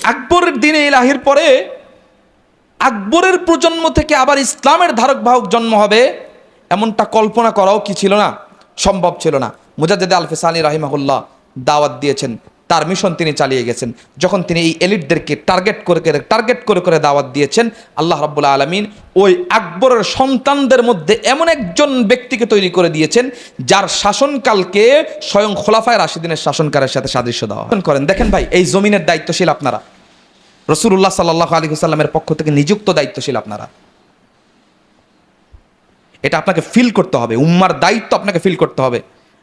আকবরের দিনে ইলাহির পরে আকবরের প্রজন্ম থেকে আবার ইসলামের ধারক বাহক জন্ম হবে, এমনটা কল্পনা করাও কি ছিল না, সম্ভব ছিল না। মুজাদ্দেদ আল ফিসানি রাহিমাহুল্লাহ দাওয়াত দিয়েছেন, তার মিশন তিনি চালিয়ে গেছেন। যখন তিনি এই এলিটদেরকে টার্গেট করে দাওয়াত দিয়েছেন, আল্লাহ রাব্বুল আলামিন ওই আকবরের সন্তানদের মধ্যে এমন একজন ব্যক্তিকে তৈরি করে দিয়েছেন যার শাসনকালকে স্বয়ং খোলাফায়ে রাশিদিনের শাসনকালের সাথে সাদৃশ্য দেওয়া করেন। দেখেন ভাই, এই জমিনের দায়িত্বশীল আপনারা, রাসূলুল্লাহ সাল্লাল্লাহু আলাইহি ওয়াসাল্লামের পক্ষ থেকে নিযুক্ত দায়িত্বশীল আপনারা। এটা আপনাকে ফিল করতে হবে, উম্মার দায়িত্ব আপনাকে ফিল করতে হবে।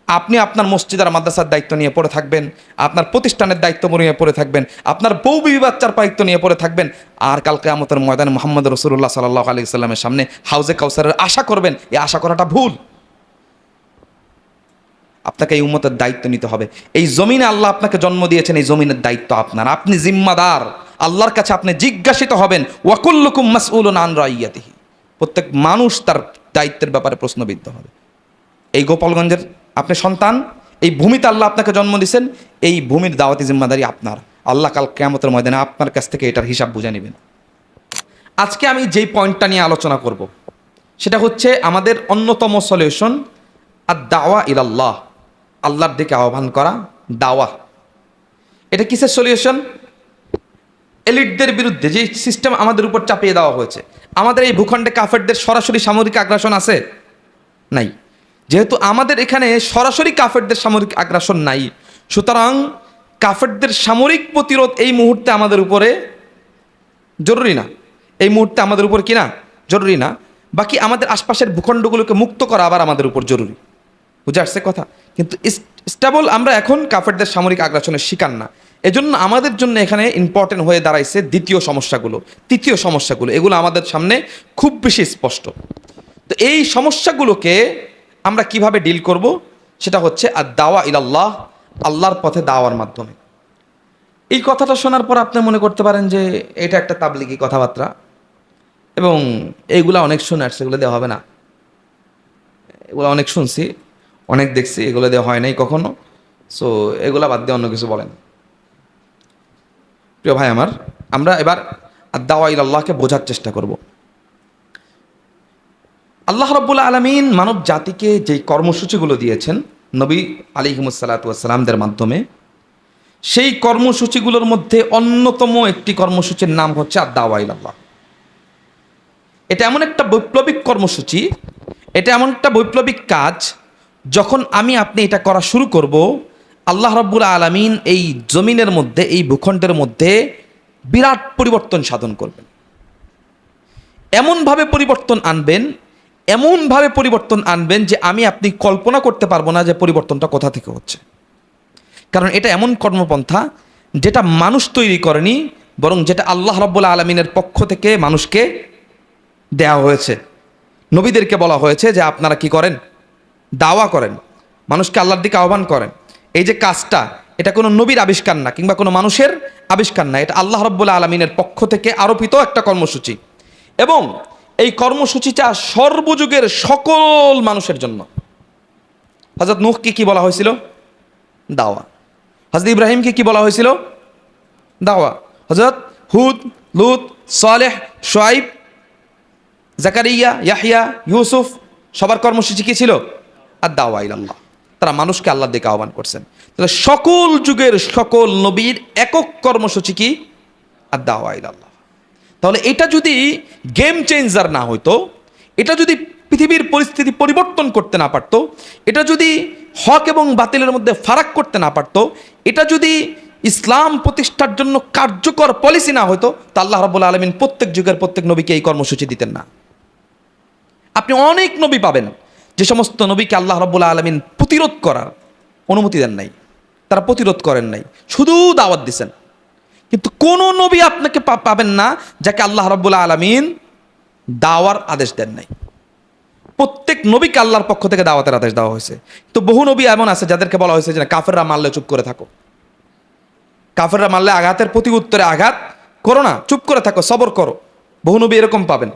আপনি আপনার মসজিদ আর মাদ্রাসার দায়িত্ব নিয়ে পড়ে থাকবেন, আপনার প্রতিষ্ঠানের দায়িত্ব নিয়ে পড়ে থাকবেন, আপনার বউ বিবি বাচ্চার দায়িত্ব নিয়ে পড়ে থাকবেন, আর কাল কিয়ামতের ময়দানে মুহাম্মদ রাসূলুল্লাহ সাল্লাল্লাহু আলাইহি ওয়াসাল্লামের সামনে হাউজে কাউসারের আশা করবেন। এই আশা করাটা ভুল। আপনাকে এই উম্মতের দায়িত্ব নিতে হবে। এই জমিনে আল্লাহ আপনাকে জন্ম দিয়েছেন, এই জমিনের দায়িত্ব আপনার, আপনি জিম্মাদার। আল্লাহর কাছে আপনি জিজ্ঞাসিত হবেন, ওয়া কুল্লুকুম মাসউলুন আন রাইয়াতিহি। প্রত্যেক মানুষ তার দায়িত্বের ব্যাপারে প্রশ্নবিদ্ধ হবে। এই গোপালগঞ্জের আপনি সন্তান, এই ভূমিতে আল্লাহ আপনাকে জন্ম দিয়েছেন, এই ভূমির দাওয়াতি জিম্মাদারি আপনার। আল্লাহ কাল কিয়ামতের ময়দানে আপনার কাছ থেকে এটার হিসাব বুঝে নেবেন। আজকে আমি যেই পয়েন্টটা নিয়ে আলোচনা করব সেটা হচ্ছে আমাদের অন্যতম সলিউশন আদ-দাওয়া ইলাল্লাহ, আল্লাহর দিকে আহ্বান করা, দাওয়া। এটা কিসের সলিউশন? এলিটদের বিরুদ্ধে যে সিস্টেম আমাদের উপর চাপিয়ে দেওয়া হয়েছে, আমাদের এই ভূখণ্ডে কাফেরদের সরাসরি সামরিক আগ্রাসন আছে? নাই। যেহেতু আমাদের এখানে সরাসরি কাফেরদের সামরিক আগ্রাসন নাই, সুতরাং কাফেরদের সামরিক প্রতিরোধ এই মুহূর্তে আমাদের উপরে জরুরি না। এই মুহূর্তে আমাদের উপর কি না, জরুরি না। বাকি আমাদের আশপাশের ভূখণ্ডগুলোকে মুক্ত করা আবার আমাদের উপর জরুরি। বুঝে আসছে কথা? কিন্তু স্টেবল আমরা এখন কাফেরদের সামরিক আগ্রাসনের শিকার না। এজন্য আমাদের জন্য এখানে ইম্পর্টেন্ট হয়ে দাঁড়াইছে দ্বিতীয় সমস্যাগুলো, তৃতীয় সমস্যাগুলো। এগুলো আমাদের সামনে খুব বেশি স্পষ্ট। তো এই সমস্যাগুলোকে আমরা কিভাবে ডিল করব, সেটা হচ্ছে আদ-দাওয়া ইলাল্লাহ, আল্লাহর পথে দাওয়ার মাধ্যমে। এই কথাটা শোনার পর আপনি মনে করতে পারেন যে এটা একটা তাবলিগি কথাবার্তা এবং এইগুলা অনেক শুনে আসছে, এগুলো দেওয়া হবে না। এগুলো অনেক শুনছি, অনেক দেখছি, এগুলো দেওয়া হয় নাই কখনো। সো এগুলা বাদ দিয়ে অন্য কিছু বলেন। প্রিয় ভাই আমার, আমরা এবার আদ-দাওয়া ইলাল্লাহকে বোঝার চেষ্টা করব। আল্লাহ রাব্বুল আলামিন মানব জাতিকে যেই কর্মসূচিগুলো দিয়েছেন নবী আলাইহিমুস সালাতু ওয়াস সালামদের মাধ্যমে, সেই কর্মসূচিগুলোর মধ্যে অন্যতম একটি কর্মসূচির নাম হচ্ছে আদ-দাওয়া ইলাল্লাহ। এটা এমন একটা বৈপ্লবিক কর্মসূচি, এটা এমন একটা বৈপ্লবিক কাজ, যখন আমি আপনি এটা করা শুরু করব, আল্লাহ রাব্বুল আলামিন এই জমিনের মধ্যে, এই ভূখণ্ডের মধ্যে বিরাট পরিবর্তন সাধন করবেন। এমনভাবে পরিবর্তন আনবেন যে আমি আপনি কল্পনা করতে পারবো না যে পরিবর্তনটা কোথা থেকে হচ্ছে। কারণ এটা এমন কর্মপন্থা যেটা মানুষ তৈরি করেনি, বরং যেটা আল্লাহ রাব্বুল আলামিনের পক্ষ থেকে মানুষকে দেয়া হয়েছে। নবীদেরকে বলা হয়েছে যে আপনারা কি করেন, দাওয়া করেন, মানুষকে আল্লাহর দিকে আহ্বান করেন। এই যে কাজটা, এটা কোনো নবীর আবিষ্কার না, কিংবা কোনো মানুষের আবিষ্কার না, এটা আল্লাহ রাব্বুল আলামিনের পক্ষ থেকে আরোপিত একটা কর্মসূচি। এবং এই কর্মসূচিটা সর্বযুগের সকল মানুষের জন্য। হযরত নূহকে কি বলা হয়েছিল? দাওয়া। হযরত ইব্রাহিমকে কি বলা হয়েছিল? দাওয়া। হযরত হুদ, লূত, সালেহ, শুআয়ব, জাকারিয়া, ইয়াহইয়া, ইউসুফ, সবার কর্মসূচি কি ছিল? আদ-দাওয়া ইলাল্লাহ। তারা মানুষকে আল্লাহর দিকে আহ্বান করছেন। তাহলে সকল যুগের সকল নবীর একক কর্মসূচি কি? আদ-দাওয়া ইলাল্লাহ। তাহলে এটা যদি গেম চেঞ্জার না হইতো, এটা যদি পৃথিবীর পরিস্থিতি পরিবর্তন করতে না পারতো, এটা যদি হক এবং বাতিলের মধ্যে ফারাক করতে না পারতো, এটা যদি ইসলাম প্রতিষ্ঠার জন্য কার্যকর পলিসি না হতো, তা আল্লাহ রাব্বুল আলামিন প্রত্যেক যুগের প্রত্যেক নবীকে এই কর্মসূচি দিতেন না। আপনি অনেক নবী পাবেন যে সমস্ত নবীকে আল্লাহ রাব্বুল আলামিন প্রতিরোধ করার অনুমতি দেন নাই, তারা প্রতিরোধ করেন নাই, শুধু দাওয়াত দিছেন। কিন্তু কোন নবী আপনাকে পাবেন না যাকে আল্লাহ রাব্বুল আলামিন দাওয়ার আদেশ দেন নাই। প্রত্যেক নবীকে আল্লাহর পক্ষ থেকে দাওয়াতের আদেশ দেওয়া হয়েছে। তো বহু নবী এমন আছে যাদেরকে বলা হয়েছে যে কাফেররা মারলে চুপ করে থাকো, কাফেররা মারলে আঘাতের প্রতি উত্তরে আঘাত করো না, চুপ করে থাকো, সবর করো। বহু নবী এরকম পাবেন।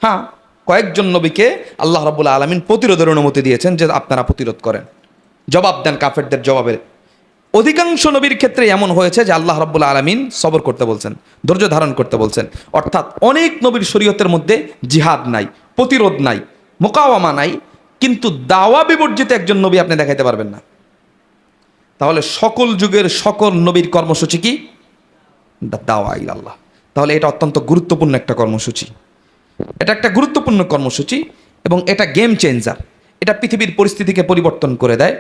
হ্যাঁ, কয়েকজন নবীকে আল্লাহ রাব্বুল আলামিন প্রতিরোধের অনুমতি দিয়েছেন যে আপনারা প্রতিরোধ করেন, জবাব দেন কাফেরদের জবাবে। অধিকাংশ নবীর ক্ষেত্রে এমন হয়েছে যে আল্লাহ রাব্বুল আলামিন সবর করতে বলছেন, ধৈর্য ধারণ করতে বলছেন। অর্থাৎ অনেক নবীর শরীয়তের মধ্যে জিহাদ নাই, প্রতিরোধ নাই, মোকাওয়ামা নাই, কিন্তু দাওয়া বিবর্জিত একজন নবী আপনি দেখাইতে পারবেন না। তাহলে সকল যুগের সকল নবীর কর্মসূচি কি? দাওয়া ইলাল্লাহ। তাহলে এটা অত্যন্ত গুরুত্বপূর্ণ একটা কর্মসূচি, এটা একটা গুরুত্বপূর্ণ কর্মসূচি এবং এটা গেম চেঞ্জার। এটা পৃথিবীর পরিস্থিতিকে পরিবর্তন করে দেয়,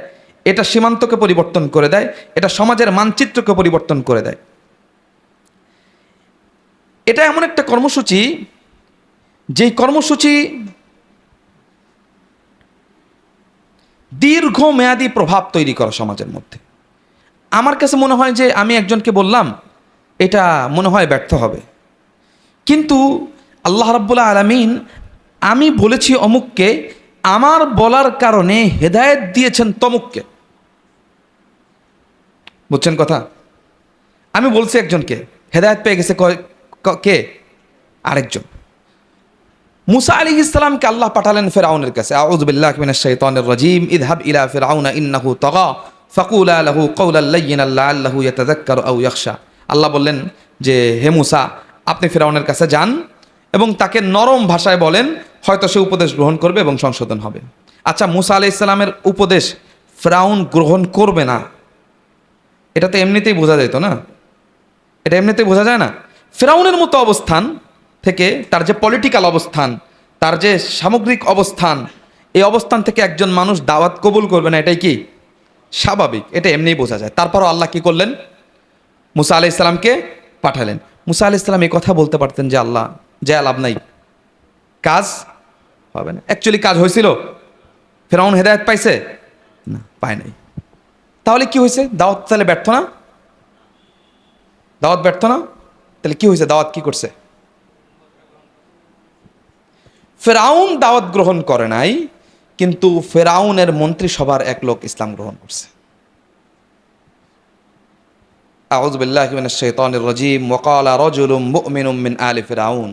এটা সীমান্তকে পরিবর্তন করে দেয়, এটা সমাজের মানচিত্রকে পরিবর্তন করে দেয়। এটা এমন একটা কর্মসূচি যেই কর্মসূচি দীর্ঘমেয়াদী প্রভাব তৈরি করা সমাজের মধ্যে। আমার কাছে মনে হয় যে আমি একজনকে বললাম এটা মনে হয় ব্যর্থ হবে, কিন্তু আল্লাহ রাব্বুল আলামিন আমি বলেছি অমুককে, আমার বলার কারণে হেদায়েত দিয়েছেন তমুককে। বুঝছেন কথা? আমি বলছি একজনকে, হেদায়েত পেয়ে গেছে কে? আরেকজন। মুসা আলাইহিস সালামকে আল্লাহ পাঠালেন ফিরআউনের কাছে, আউযু বিল্লাহি মিনাশ শাইতানির রাজীম, ইযহাব ইলা ফিরআউনা ইন্নাহু তাগা ফাকুলা লাহু কাওলাল লায়্যিনাল লাআল্লাহু ইয়াতাযাক্কারু আও ইয়াখশা। আল্লাহ বললেন যে হে মুসা, আপনি ফিরআউনের কাছে যান এবং তাকে নরম ভাষায় বলেন, হয়তো সে উপদেশ গ্রহণ করবে এবং সংশোধন হবে। আচ্ছা, মুসা আলাইহিস সালামের উপদেশ ফিরআউন গ্রহণ করবে না, এটা তো এমনিতেই বোঝা যেত না? এটা এমনিতেই বোঝা যায় না? ফিরআউনের মতো অবস্থান থেকে, তার যে পলিটিক্যাল অবস্থান, তার যে সামগ্রিক অবস্থান, এই অবস্থান থেকে একজন মানুষ দাওয়াত কবুল করবে না, এটাই কি স্বাভাবিক? এটা এমনিই বোঝা যায়। তারপরও আল্লাহ কি করলেন? মুসা আলাইহিস সালামকে পাঠালেন। মুসা আলাইহিস সালাম এই কথা বলতে পারতেন যে আল্লাহ যে লাভ নাই, কাজ হবে না। অ্যাকচুয়ালি কাজ হয়েছিল? ফিরআউন হেদায়েত পাইছে? না, পায় নাই। তাহলে কি হয়েছে? দাওয়াত তাহলে ব্যর্থ না? দাওয়াত ব্যর্থ না? তাহলে কি হয়েছে? দাওয়াত কি করছে? ফিরআউন দাওয়াত গ্রহণ করে নাই, কিন্তু ফিরআউনের মন্ত্রিসভার এক লোক ইসলাম গ্রহণ করছে। আউযু বিল্লাহি মিনাশ শাইতানির রাজীম, ওয়া ক্বালা রাজুলুম মুমিনুম মিন আলি ফিরআউন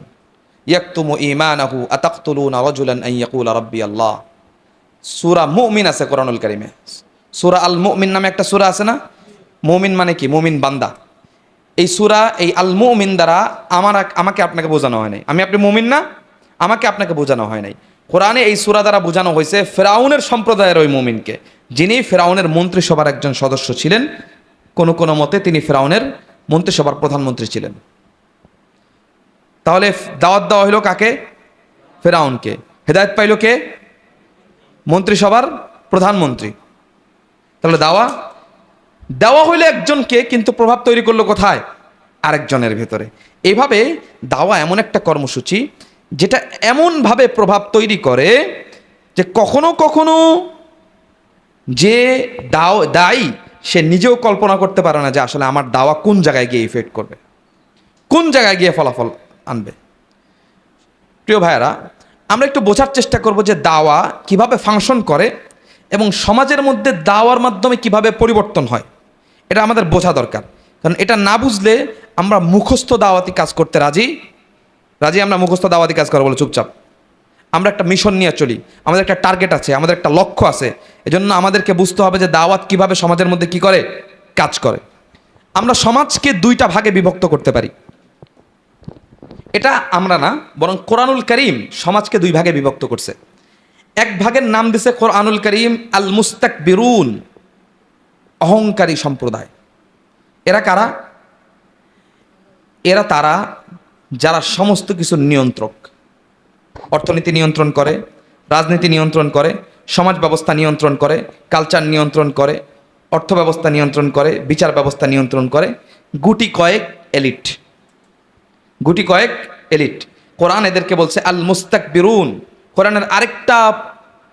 ইয়াকতুমু ঈমানাহু আতাকতুলুনা রাজুলান আন ইয়াকুলা রাব্বি আল্লাহ। সূরা মুমিন আছে কোরআনুল কারীমে। সূরা আল মুমিন নামে একটা সূরা আছে না? মুমিন মানে কি? মুমিন বান্দা। এই সূরা, এই আল মুমিন দ্বারা আমাকে আপনাকে বোঝানো হয় নাই। আমি আপনি মুমিন না? আমাকে আপনাকে বোঝানো হয় নাই। কোরআনে এই সূরা দ্বারা বোঝানো হয়েছে ফিরআউনের সম্প্রদায়ের ওই মুমিনকে, যিনি ফিরআউনের মন্ত্রিসভার একজন সদস্য ছিলেন। কোন কোন মতে তিনি ফিরআউনের মন্ত্রিসভার প্রধানমন্ত্রী ছিলেন। তাহলে দাওয়াত দেওয়া হইল কাকে? ফিরআউনকে। হেদায়েত পাইল কে? মন্ত্রিসভার প্রধানমন্ত্রী। তাহলে দেওয়া হইলো একজনকে, কিন্তু প্রভাব তৈরি করলো কোথায়? আরেকজনের ভেতরে। এইভাবে দাওয়া এমন একটা কর্মসূচি যেটা এমনভাবে প্রভাব তৈরি করে যে কখনো কখনো যে দায়ী সে নিজেও কল্পনা করতে পারে না যে আসলে আমার দাওয়া কোন জায়গায় গিয়ে ইফেক্ট করবে, কোন জায়গায় গিয়ে ফলাফল আনবে। প্রিয় ভাইয়েরা, আমরা একটু বোঝার চেষ্টা করব যে দাওয়া কিভাবে ফাংশন করে এবং সমাজের মধ্যে দাওয়ার মাধ্যমে কিভাবে পরিবর্তন হয়, এটা আমাদের বোঝা দরকার। কারণ এটা না বুঝলে আমরা মুখস্থ দাওয়াতি কাজ করতে রাজি। আমরা মুখস্থ দাওয়াতি কাজ করবো বলে চুপচাপ। আমরা একটা মিশন নিয়ে চলি, আমাদের একটা টার্গেট আছে, আমাদের একটা লক্ষ্য আছে। এজন্য আমাদেরকে বুঝতে হবে যে দাওয়াত কিভাবে সমাজের মধ্যে কি করে, কাজ করে। আমরা সমাজকে দুইটা ভাগে বিভক্ত করতে পারি। এটা আমরা না, বরং কোরআনুল কারীম সমাজকে দুই ভাগে বিভক্ত করছে। এক ভাগের নাম দিছে কোরআনুল কারীম আল মুস্তাকবিরুন, অহংকারী সম্প্রদায়। এরা কারা? এরা তারা যারা সমস্ত কিছুর নিয়ন্ত্রক, অর্থনীতি নিয়ন্ত্রণ করে, রাজনীতি নিয়ন্ত্রণ করে, সমাজ ব্যবস্থা নিয়ন্ত্রণ করে, কালচার নিয়ন্ত্রণ করে, অর্থ ব্যবস্থা নিয়ন্ত্রণ করে, বিচার ব্যবস্থা নিয়ন্ত্রণ করে। গুটি কয়েক এলিট। কোরআন এদেরকে বলছে আল মুস্তাকবিরুন। কোরআনের আরেকটা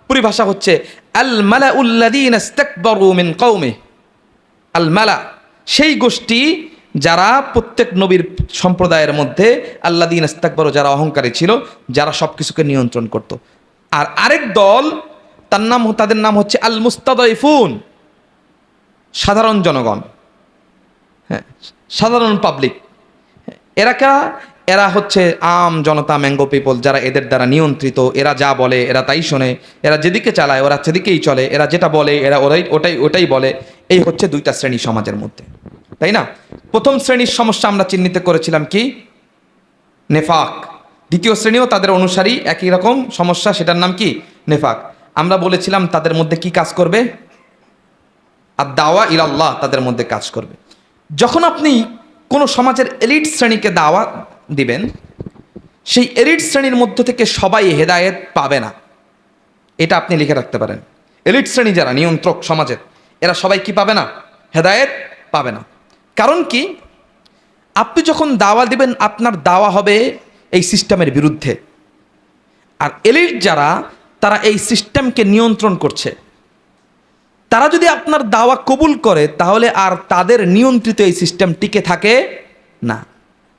পরিভাষা হচ্ছে আল মালাউল্লাযীনা ইসতাকবারু মিন কওমি। আল মালা সেই গোষ্ঠী যারা প্রত্যেক নবীর সম্প্রদায়ের মধ্যে আল্লাযীনা ইসতাকবারু, যারা অহংকারী ছিল, যারা সব কিছুকে নিয়ন্ত্রণ করত। আর আরেক দল, তাদের নাম হচ্ছে আল মুস্তাদাইফুন, সাধারণ জনগণ, হ্যাঁ, সাধারণ পাবলিক। এরা হচ্ছে আম জনতা, ম্যাঙ্গো পিপল, যারা এদের দ্বারা নিয়ন্ত্রিত। এরা যা বলে এরা তাই শোনে, এরা যেদিকে চালায় ওরা সেদিকেই চলে, এরা যেটা বলে এরা ওটাই বলে। এই হচ্ছে দুইটা শ্রেণী সমাজের মধ্যে, তাই না? প্রথম শ্রেণীর সমস্যা আমরা চিহ্নিত করেছিলাম কি? নেফাক। দ্বিতীয় শ্রেণীও তাদের অনুসারী, একই রকম সমস্যা, সেটার নাম কি? নেফাক। আমরা বলেছিলাম তাদের মধ্যে কি কাজ করবে? আর দাওয়া ইলাল্লাহ তাদের মধ্যে কাজ করবে। যখন আপনি কোনো সমাজের এলিট শ্রেণীকে দাওয়া দিবেন, সেই এলিট শ্রেণীর মধ্য থেকে সবাই হেদায়েত পাবে না, এটা আপনি লিখে রাখতে পারেন। এলিট শ্রেণী যারা নিয়ন্ত্রক সমাজের, এরা সবাই কি পাবে না? হেদায়েত পাবে না। কারণ কি? আপনি যখন দাওয়া দিবেন আপনার দাওয়া হবে এই সিস্টেমের বিরুদ্ধে। আর এলিট যারা, তারা এই সিস্টেমকে নিয়ন্ত্রণ করছে। তারা যদি আপনার দাওয়া কবুল করে তাহলে আর তাদের নিয়ন্ত্রিত এই সিস্টেম টিকে থাকে না,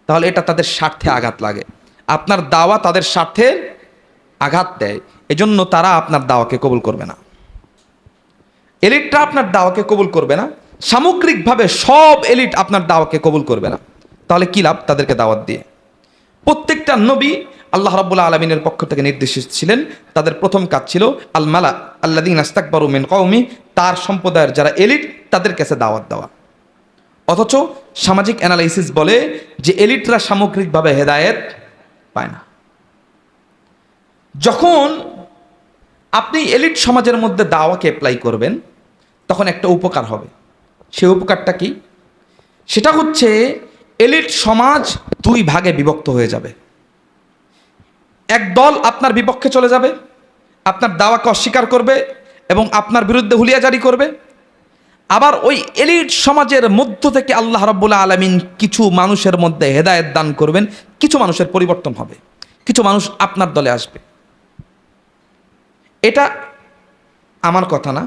তাহলে এটা তাদের স্বার্থে আঘাত লাগে। আপনার দাওয়া তাদের স্বার্থে আঘাত দেয়, এজন্য তারা আপনার দাওয়াকে কবুল করবে না। এলিটরা আপনার দাওয়াকে কবুল করবে না, সামগ্রিকভাবে সব এলিট আপনার দাওয়াকে কবুল করবে না। তাহলে কি লাভ তাদেরকে দাওয়াত দিয়ে? প্রত্যেকটা নবী আল্লাহ রাব্বুল আলামিনের পক্ষ থেকে নির্দেশ ছিলেন, তাদের প্রথম কাজ ছিল আল মালা আল্লাযীনা ইসতাকবারু মিন কওমি, তার সম্প্রদায়ের যারা এলিট তাদের কাছে দাওয়াত দেওয়া। অথচ সামাজিক অ্যানালাইসিস বলে যে এলিটরা সামগ্রিকভাবে হেদায়েত পায় না। যখন আপনি এলিট সমাজের মধ্যে দাওয়াকে অ্যাপ্লাই করবেন তখন একটা উপকার হবে। সেই উপকারটা কি? সেটা হচ্ছে এলিট সমাজ দুই ভাগে বিভক্ত হয়ে যাবে। এক দল আপনার বিপক্ষে চলে যাবে, আপনার দাওয়াকে অস্বীকার করবে এবং আপনার বিরুদ্ধে হুলিয়া জারি করবে। আবার ওই এলিট সমাজের মধ্য থেকে আল্লাহ রাব্বুল আলামিন কিছু মানুষের মধ্যে হেদায়েত দান করবেন, কিছু মানুষের পরিবর্তন হবে, কিছু মানুষ আপনার দলে আসবে। এটা আমার কথা না,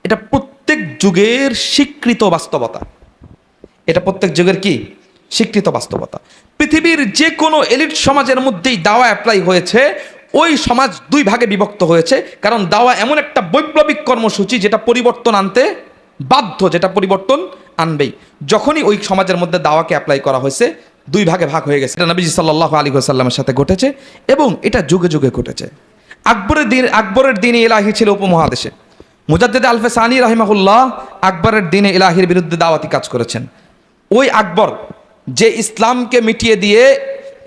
এটা প্রত্যেক যুগের স্বীকৃত বাস্তবতা। এটা প্রত্যেক যুগের কি? স্বীকৃত বাস্তবতা। পৃথিবীর যে কোনো এলিট সমাজের মধ্যেই দাওয়া অ্যাপ্লাই হয়েছে, ওই সমাজ দুই ভাগে বিভক্ত হয়েছে। কারণ দাওয়া এমন একটা বৈপ্লবিক কর্মসূচি যেটা পরিবর্তন আনতে বাধ্য, যেটা পরিবর্তন আনবেই। যখনই ওই সমাজের মধ্যে দাওয়াকে অ্যাপ্লাই করা হয়েছে দুই ভাগে ভাগ হয়ে গেছে। এটা নবী সাল্লাল্লাহু আলাইহি ওয়াসাল্লামের সাথে ঘটেছে এবং এটা যুগে যুগে ঘটেছে। আকবরের দিনে ইলাহি ছিল উপমহাদেশে। মুজাদ্দিদ আলফে সানি রাহিমাহুল্লাহ আকবরের দিনে ইলাহির বিরুদ্ধে দাওয়াতি কাজ করেছেন। ওই আকবর যে ইসলামকে মিটিয়ে দিয়ে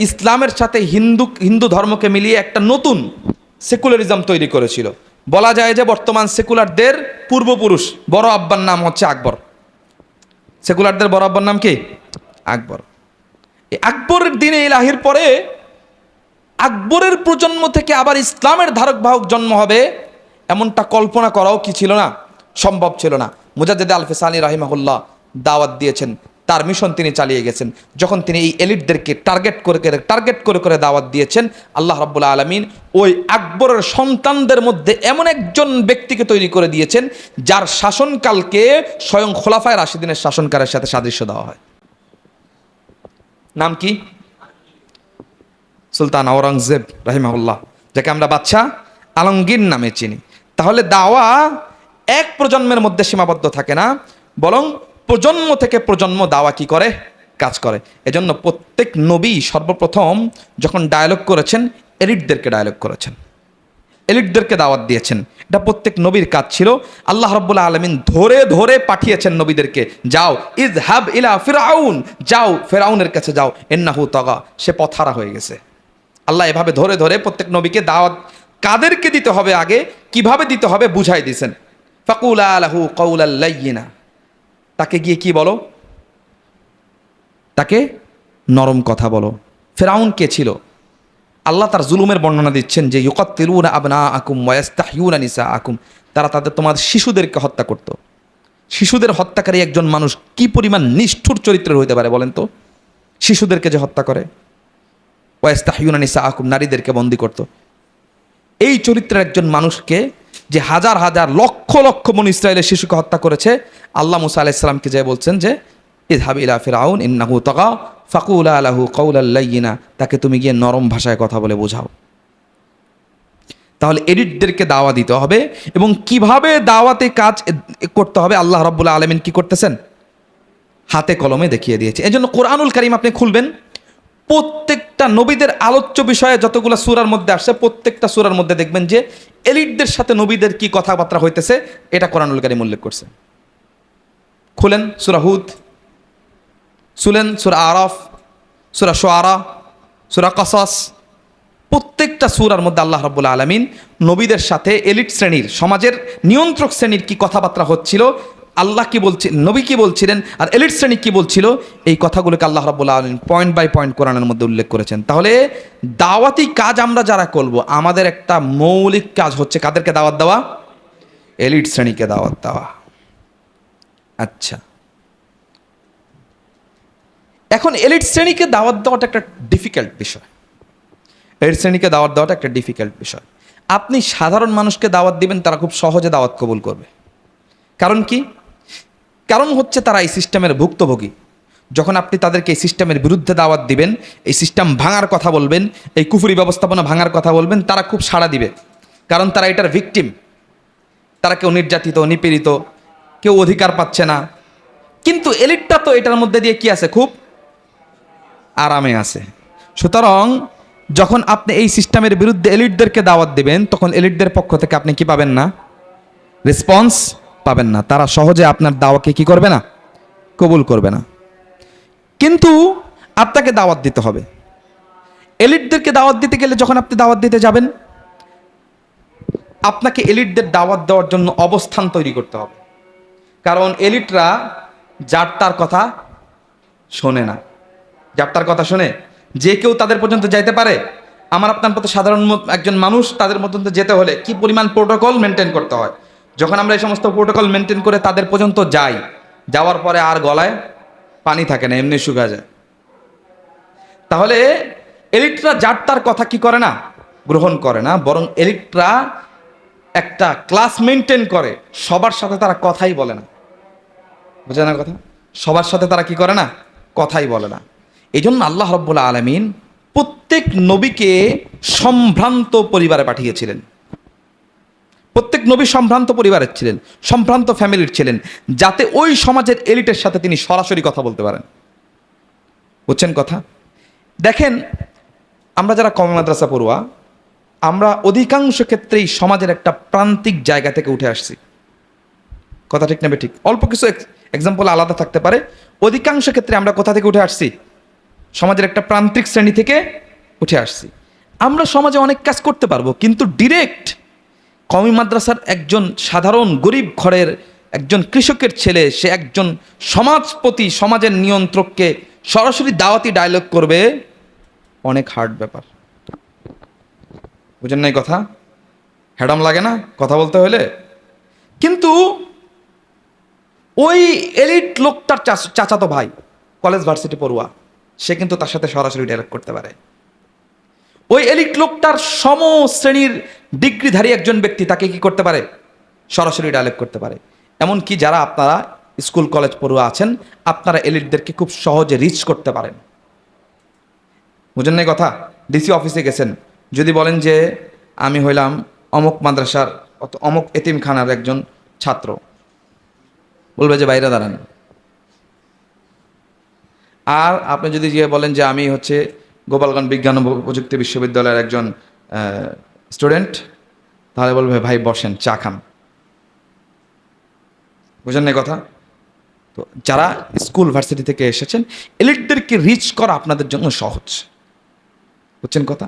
ইসলামের সাথে হিন্দু ধর্মকে মিলিয়ে একটা নতুন সেকুলারিজম তৈরি করেছিল। বলা যায় যে বর্তমান সেকুলারদের পূর্বপুরুষ, বড় আব্বার নাম হচ্ছে আকবর। সেকুলারদের বড় আব্বার নাম কি? আকবর। এই আকবরের দিনে ইলাহির পরে আকবরের প্রজন্ম থেকে আবার ইসলামের ধারক বাহক জন্ম হবে, এমনটা কল্পনা করাও কি ছিল না? সম্ভব ছিল না। মুজাদ্দিদ আলফে সানি রাহিমাহুল্লাহ দাওয়াত দিয়েছেন, তার মিশন তিনি চালিয়ে গেছেন। যখন তিনি এই এলিটদেরকে টার্গেট করে দাওয়াত দিয়েছেন, আল্লাহ রাব্বুল আলামিন ওই আকবরের সন্তানদের মধ্যে এমন একজন ব্যক্তিকে তৈরি করে দিয়েছেন যার শাসনকালকে স্বয়ং খোলাফায়ে রাশিদিনের শাসনকালের সাথে সাদৃশ্য দেওয়া হয়। নাম কি? সুলতান আওরঙ্গজেব রাহিমাহুল্লাহ, যাকে আমরা বাদশাহ আলমগীর নামে চিনি। তাহলে দাওয়া এক প্রজন্মের মধ্যে সীমাবদ্ধ থাকে না, বরং প্রজন্ম থেকে প্রজন্ম দাওয়া কি করে? কাজ করে। এজন্য প্রত্যেক নবী সর্বপ্রথম যখন ডায়ালগ করেছেন, এলিটদেরকে ডায়ালগ করেছেন, এলিটদেরকে দাওয়াত দিয়েছেন। এটা প্রত্যেক নবীর কাজ ছিল। আল্লাহ রাব্বুল আলামিন ধরে ধরে পাঠিয়েছেন নবীদেরকে, যাও ইযহাব ইলা ফিরআউন, যাও ফিরআউনের কাছে যাও, ইন্নাহু তাগা, সে পথহারা হয়ে গেছে। আল্লাহ এভাবে ধরে ধরে প্রত্যেক নবীকে দাওয়াত কাদেরকে দিতে হবে, আগে কিভাবে দিতে হবে বুঝাই দিয়েছেন। ফাকুলা লাহু কাওলাল লাইয়িনা, তাকে গিয়ে কি বলো? তাকে নরম কথা বলো। ফিরআউন কে ছিল? আল্লাহ তার জুলুমের বর্ণনা দিচ্ছেন যে ইউকাত্তিলুনা আবনাআকুম ওয়া ইস্তাহইয়ুনা নিসাআকুম, তারা তোমাদের শিশুদেরকে হত্যা করত। শিশুদের হত্যাকারী একজন মানুষ কি পরিমাণ নিষ্ঠুর চরিত্রের হইতে পারে বলেন তো? শিশুদেরকে যে হত্যা করে, ওয়া ইস্তাহইয়ুনা নিসাআকুম, নারীদেরকে বন্দী করত। এই চরিত্রের একজন মানুষকে যে হাজার হাজার লক্ষ লক্ষ বনী ইসরায়েলের শিশুকে হত্যা করেছে, আল্লাহ মুসা আলাইহিস সালামকে যে বলছেন যে ইযহাব ইলা ফিরআউন ইন্নাহু তাগা ফাকুলা লাহু কাওলাল লাইয়িনা, তাকে তুমি গিয়ে নরম ভাষায় কথা বলে বোঝাও। তাহলে এলিটদেরকে দাওয়া দিতে হবে এবং কিভাবে দাওয়াতে কাজ করতে হবে আল্লাহ রাব্বুল আলামিন কি করতেছেন? হাতে কলমে দেখিয়ে দিয়েছে। এজন্য কোরআনুল কারীম আপনি খুলবেন, প্রত্যেকটা নবীদের আলোচ্য বিষয়ে যতগুলো সূরার মধ্যে আসছে, প্রত্যেকটা সূরার মধ্যে দেখবেন যে এলিটদের সাথে নবীদের কি কথাবার্তা হইতেছে এটা কোরআনুল কারীম উল্লেখ করছে। খুলেন সূরা হুদ, শুনেন সূরা আরাফ, সূরা শুআরা, সূরা কসস, প্রত্যেকটা সূরার মধ্যে আল্লাহ রাব্বুল আলামিন নবীদের সাথে এলিট শ্রেণীর, সমাজের নিয়ন্ত্রক শ্রেণীর কি কথাবার্তা হচ্ছিল, আল্লাহ কি বলছেন, নবী কি বলছিলেন, আর এলিট শ্রেণী কি বলছিল, এই কথাগুলোকে আল্লাহ রাব্বুল আলামিন পয়েন্ট বাই পয়েন্ট কোরআনের মধ্যে উল্লেখ করেছেন। তাহলে দাওয়াতি কাজ আমরা যারা করব, আমাদের একটা মৌলিক কাজ হচ্ছে কাদেরকে দাওয়াত দেওয়া? এলিট শ্রেণীকে দাওয়াত দেওয়া। আচ্ছা, এখন এলিট শ্রেণীকে দাওয়াত দেওয়াটা একটা ডিফিকাল্ট বিষয়। এলিট শ্রেণীকে দাওয়াত দেওয়াটা একটা ডিফিকাল্ট বিষয়। আপনি সাধারণ মানুষকে দাওয়াত দিবেন, তারা খুব সহজে দাওয়াত কবুল করবে। কারণ কি? কারণ হচ্ছে তারা এই সিস্টেমের ভুক্তভোগী। যখন আপনি তাদেরকে এই সিস্টেমের বিরুদ্ধে দাওয়াত দিবেন, এই সিস্টেম ভাঙার কথা বলবেন, এই কুফরি ব্যবস্থাপনা ভাঙার কথা বলবেন, তারা খুব সাড়া দিবে। কারণ তারা এটার ভিকটিম। তারা কেউ নির্যাতিত, নিপীড়িত, কেউ অধিকার পাচ্ছে না। কিন্তু এলিটটা তো এটার মধ্যে দিয়ে কি আছে? খুব আরামে আছে। সুতরাং যখন আপনি এই সিস্টেমের বিরুদ্ধে এলিটদেরকে দাওয়াত দিবেন, তখন এলিটদের পক্ষ থেকে আপনি কি পাবেন না? রেসপন্স পাবেন না। তারা সহজে আপনার দাওয়াকে কি করবে না? কবুল করবে না। কিন্তু আপনাকে দাওয়াত দিতে হবে। এলিটদেরকে দাওয়াত দিতে গেলে যখন আপনি দাওয়াত দিতে যাবেন, আপনাকে এলিটদের দাওয়াত দেওয়ার জন্য অবস্থান তৈরি করতে হবে। কারণ এলিটরা যার তার কথা শোনে না। যার তার কথা শোনে? যে কেউ তাদের পর্যন্ত যাইতে পারে? আমার আপনার মতো সাধারণ একজন মানুষ তাদের পর্যন্ত যেতে হলে কি পরিমাণ প্রোটোকল মেনটেন করতে হয়। যখন আমরা এই সমস্ত প্রোটোকল মেনটেন করে তাদের পর্যন্ত যাই, যাওয়ার পরে আর গলায় পানি থাকে না, এমনি শুকা যায়। তাহলে এলিটরা যার তার কথা কি করে না? গ্রহণ করে না। বরং এলিটরা একটা ক্লাস মেনটেন করে, সবার সাথে তারা কথাই বলে না। বুঝে না কথা? সবার সাথে তারা কি করে না? কথাই বলে না। এই জন্য আল্লাহ রাব্বুল আলামিন প্রত্যেক নবীকে সম্ভ্রান্ত পরিবারে পাঠিয়েছিলেন। প্রত্যেক নবী সম্ভ্রান্ত পরিবারের ছিলেন, সম্ভ্রান্ত ফ্যামিলির ছিলেন, যাতে ওই সমাজের এলিটের সাথে তিনি সরাসরি কথা বলতে পারেন। বুঝছেন কথা? দেখেন, আমরা যারা কওমি মাদ্রাসা পড়ুয়া, আমরা অধিকাংশ ক্ষেত্রেই সমাজের একটা প্রান্তিক জায়গা থেকে উঠে আসছি। কথা ঠিক নেবে ঠিক? অল্প কিছু এক্সাম্পল আলাদা থাকতে পারে। অধিকাংশ ক্ষেত্রে আমরা কোথা থেকে উঠে আসছি? সমাজের একটা প্রান্তিক শ্রেণী থেকে উঠে আসছি। আমরা সমাজে অনেক কাজ করতে পারবো, কিন্তু ডিরেক্ট কওমি মাদ্রাসার একজন সাধারণ গরিব ঘরের একজন কৃষকের ছেলে, সে একজন সমাজপতি, সমাজের নিয়ন্ত্রককে সরাসরি দাওয়াতি ডায়লগ করবে, অনেক হার্ড ব্যাপার। বুঝেন নাই কথা? হ্যাডাম লাগে না কথা বলতে হলে? কিন্তু ওই এলিট লোকটার চাচাতো ভাই কলেজ ভার্সিটি পড়ুয়া, সে কিন্তু তার সাথে সরাসরি ডায়লগ করতে পারে। ওই এলিট লোকটার সম শ্রেণীর ডিগ্রিধারী একজন ব্যক্তি তাকে কি করতে পারে? সরাসরি ডায়লগ করতে পারে। এমনকি যারা আপনারা স্কুল কলেজ পড়ুয়া আছেন, আপনারা এলিটদেরকে খুব সহজে রিচ করতে পারেন। বুঝেন নাই কথা? ডিসি অফিসে গেছেন, যদি বলেন যে আমি হইলাম অমুক মাদ্রাসার অমুক এতিমখানার একজন ছাত্র, বলবে যে বাইরে দাঁড়ান। আর আপনি যদি গিয়ে বলেন যে আমি হচ্ছে গোপালগঞ্জ বিজ্ঞান ও প্রযুক্তি বিশ্ববিদ্যালয়ের একজন স্টুডেন্ট, তাহলে বলবে ভাই বসেন, চা খান। বুঝেন না কথা? তো যারা স্কুল ভার্সিটি থেকে এসেছেন, এলিটদেরকে রিচ করা আপনাদের জন্য সহজ। বুঝছেন কথা?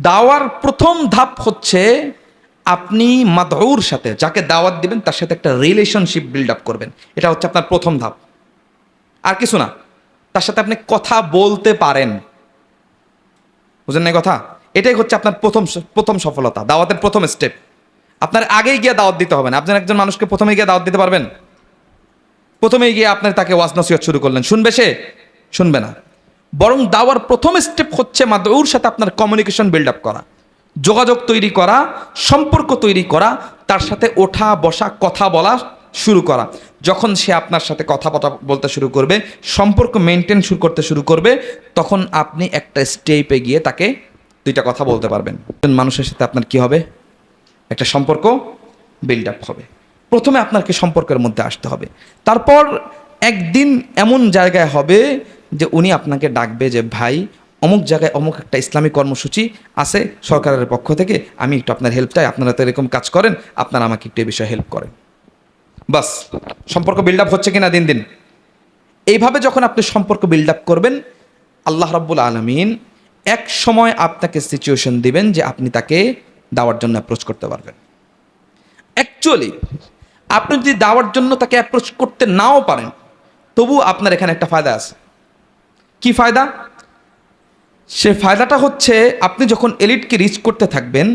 দাওয়ার প্রথম ধাপ হচ্ছে আপনি মাদউর সাথে, যাকে দাওয়াত দিবেন তার সাথে একটা রিলেশনশিপ বিল্ড আপ করবেন। এটা হচ্ছে আপনার প্রথম ধাপ, আর কিছু না। তার সাথে আপনি কথা বলতে পারেন। বুঝেন না কথা? এটাই হচ্ছে আপনার প্রথম সফলতা, দাওয়াতের প্রথম স্টেপ। আপনার আগেই গিয়ে দাওয়াত দিতে হবে না। আপনার একজন মানুষকে প্রথমে গিয়ে দাওয়াত দিতে পারবেন? প্রথমেই গিয়ে আপনার তাকে ওয়াজ নসিহত শুরু করলেন, শুনবে সে? শুনবে না। বরং দাওয়ার প্রথম স্টেপ হচ্ছে মাদউর সাথে আপনার কমিউনিকেশন বিল্ড আপ করা, যোগাযোগ তৈরি করা, সম্পর্ক তৈরি করা, তার সাথে ওঠা বসা, কথা বলা শুরু করা। যখন সে আপনার সাথে কথা বলতে শুরু করবে, সম্পর্ক মেনটেন শুরু করতে শুরু করবে, তখন আপনি একটা স্টেপে গিয়ে তাকে দুইটা কথা বলতে পারবেন। মানুষের সাথে আপনার কি হবে? একটা সম্পর্ক বিল্ড আপ হবে। প্রথমে আপনাকে সম্পর্কের মধ্যে আসতে হবে। তারপর একদিন এমন জায়গায় হবে যে উনি আপনাকে ডাকবে যে ভাই অমুক জায়গায় অমুক একটা ইসলামী কর্মসূচি আছে সরকারের পক্ষ থেকে, আমি একটু আপনার হেল্প চাই, আপনারা তো এরকম কাজ করেন, আপনারা আমাকে একটু এই বিষয়ে হেল্প করেন। বাস, সম্পর্ক বিল্ড আপ হচ্ছে কিনা দিন দিন। এইভাবে যখন আপনি সম্পর্ক বিল্ড আপ করবেন, আল্লাহ রাব্বুল আলামিন এক সময় আপনাকে সিচুয়েশন দিবেন যে আপনি তাকে দাওয়ার জন্য অ্যাপ্রোচ করতে পারবেন। অ্যাকচুয়ালি আপনি যদি দাওয়ার জন্য তাকে অ্যাপ্রোচ করতে নাও পারেন, তবু আপনার এখানে একটা ফায়দা আছে। কি ফায়দা? সে ফায়দাটা হচ্ছে, আপনি যখন এলিটকে রিচ করতে থাকবেন,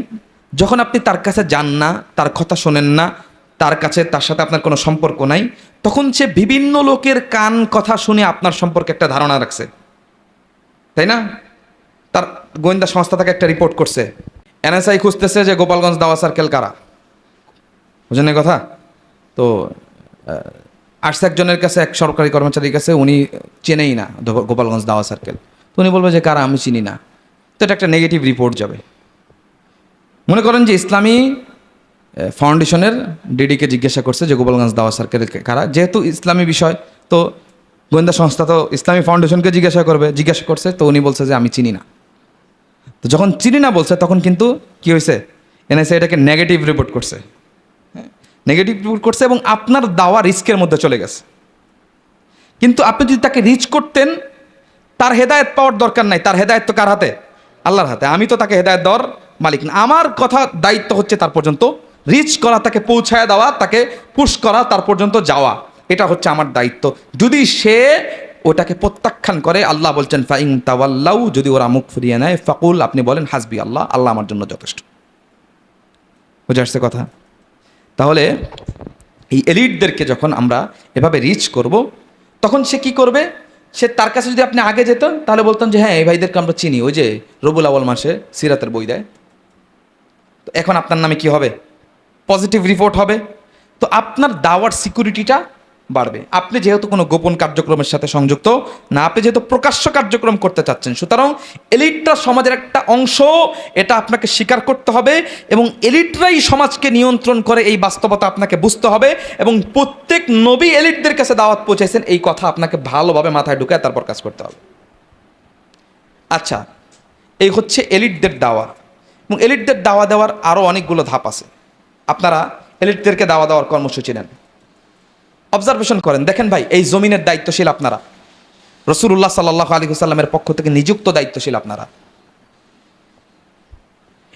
যখন আপনি তার কাছে যান না, তার কথা শোনেন না, তার সাথে আপনার কোনো সম্পর্ক নাই, তখন সে বিভিন্ন লোকের কান কথা শুনে আপনার সম্পর্কে একটা ধারণা রাখছে, তাই না? তার গোয়েন্দা সংস্থা থেকে একটা রিপোর্ট করছে, এনএসআই খুঁজতেছে যে গোপালগঞ্জ দাওয়া সার্কেল কারা, বুঝেন এই কথা? তো আসছে একজনের কাছে, এক সরকারি কর্মচারীর কাছে, উনি চেনেই না গোপালগঞ্জ দাওয়া সার্কেল। তো উনি বলবে যে কারা, আমি চিনি না। তো এটা একটা নেগেটিভ রিপোর্ট যাবে। মনে করেন যে ইসলামী ফাউন্ডেশনের ডিডিকে জিজ্ঞাসা করছে যে গোপালগঞ্জ দাওয়া সার্কেল কারা, যেহেতু ইসলামী বিষয়, তো গোয়েন্দা সংস্থা তো ইসলামী ফাউন্ডেশনকে জিজ্ঞাসা করছে, তো উনি বলছে যে আমি চিনি না। তো যখন চিনি না বলছে, তখন কিন্তু কি হয়েছে, এনআইসি এটাকে নেগেটিভ রিপোর্ট করছে, নেগেটিভ রিপোর্ট করছে, এবং আপনার দাওয়া রিস্কের মধ্যে চলে গেছে। কিন্তু আপনি যদি তাকে রিচ করতেন, তার হেদায়েত পাওয়ার দরকার নাই, তার হেদায়েত তো কার হাতে? আল্লাহর হাতে। আমি তো তাকে হেদায়েত দেওয়ার মালিক না। আমার কথা দায়িত্ব হচ্ছে তার পর্যন্ত রিচ করা, তাকে পৌঁছায় দেওয়া, তাকে পুশ করা, তার পর্যন্ত যাওয়া, এটা হচ্ছে আমার দায়িত্ব। যদি সে ওটাকে প্রত্যাখ্যান করে, আল্লাহ বলছেন ফাইন তাওয়াল্লাউ, যদি ওরা মুখ ফিরিয়ে নেয়, ফাকুল, আপনি বলেন হাসবি আল্লাহ, আল্লাহ আমার জন্য যথেষ্ট। বুঝে আসছে কথা? তাহলে এই এলিটদেরকে যখন আমরা এভাবে রিচ করব, তখন সে কি করবে? সে, তার কাছে যদি আপনি আগে যেতেন, তাহলে বলতেন যে হ্যাঁ, এই ভাইদেরকে আমরা চিনি, ওই যে রবিউল আউয়াল মাসে সিরাতের বই দেয়। তো এখন আপনার নামে কি হবে? পজিটিভ রিপোর্ট হবে। তো আপনার দাওয়ার সিকিউরিটিটা বাড়বে। আপনি যেহেতু কোনো গোপন কার্যক্রমের সাথে সংযুক্ত না, আপনি যেহেতু প্রকাশ্য কার্যক্রম করতে চাচ্ছেন, সুতরাং এলিটরা সমাজের একটা অংশ, এটা আপনাকে স্বীকার করতে হবে, এবং এলিটরাই সমাজকে নিয়ন্ত্রণ করে, এই বাস্তবতা আপনাকে বুঝতে হবে, এবং প্রত্যেক নবী এলিটদের কাছে দাওয়াত পৌঁছাইছেন, এই কথা আপনাকে ভালোভাবে মাথায় ঢুকায় তারপর কাজ করতে হবে। আচ্ছা, এই হচ্ছে এলিটদের দাওয়া। এবং এলিটদের দাওয়া দেওয়ার আরও অনেকগুলো ধাপ আছে। আপনারা এলিটদেরকে দাওয়া দেওয়ার কর্মসূচি নেন, অবজারভেশন করেন, দেখেন ভাই, এই জমিনের দায়িত্বশীল আপনারা, রাসূলুল্লাহ সাল্লাল্লাহু আলাইহি ওয়াসাল্লামের পক্ষ থেকে নিযুক্ত দায়িত্বশীল আপনারা।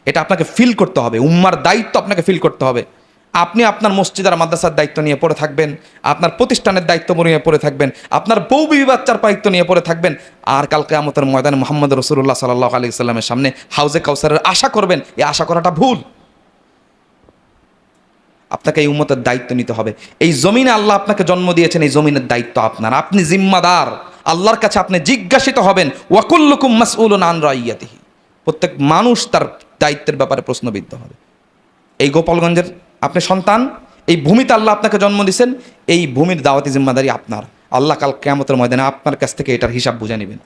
এটা আপনাকে ফিল করতে হবে, উম্মার দায়িত্ব আপনাকে ফিল করতে হবে। আপনি আপনার মসজিদ আর মাদ্রাসার দায়িত্ব নিয়ে পড়ে থাকবেন, আপনার প্রতিষ্ঠানের দায়িত্ব নিয়ে পড়ে থাকবেন, আপনার বউ বিবি বাচ্চার দায়িত্ব নিয়ে পড়ে থাকবেন, আর কাল কিয়ামতের ময়দানে মুহাম্মদ রাসূলুল্লাহ সাল্লাল্লাহু আলাইহি ওয়াসাল্লামের সামনে হাউজে কাউসারের আশা করবেন। এই আশা করাটা ভুল। আপনাকে এই উম্মতের দায়িত্ব নিতে হবে। এই জমিনে আল্লাহ আপনাকে জন্ম দিয়েছেন, এই জমিনের দায়িত্ব আপনার, আপনি জিম্মাদার। আল্লাহর কাছে আপনি জিজ্ঞাসিত হবেন, ওয়াকুল্লুকুম মাসউলুন আন রাইয়াতিহি। প্রত্যেক মানুষ তার দায়িত্বের ব্যাপারে প্রশ্নবিদ্ধ হবে। এই গোপালগঞ্জের আপনি সন্তান, এই ভূমিতে আল্লাহ আপনাকে জন্ম দিয়েছেন, এই ভূমির দাওয়াতি জিম্মাদারি আপনার। আল্লাহ কাল কিয়ামতের ময়দানে আপনার কাছ থেকে এটার হিসাব বুঝে নেবেন।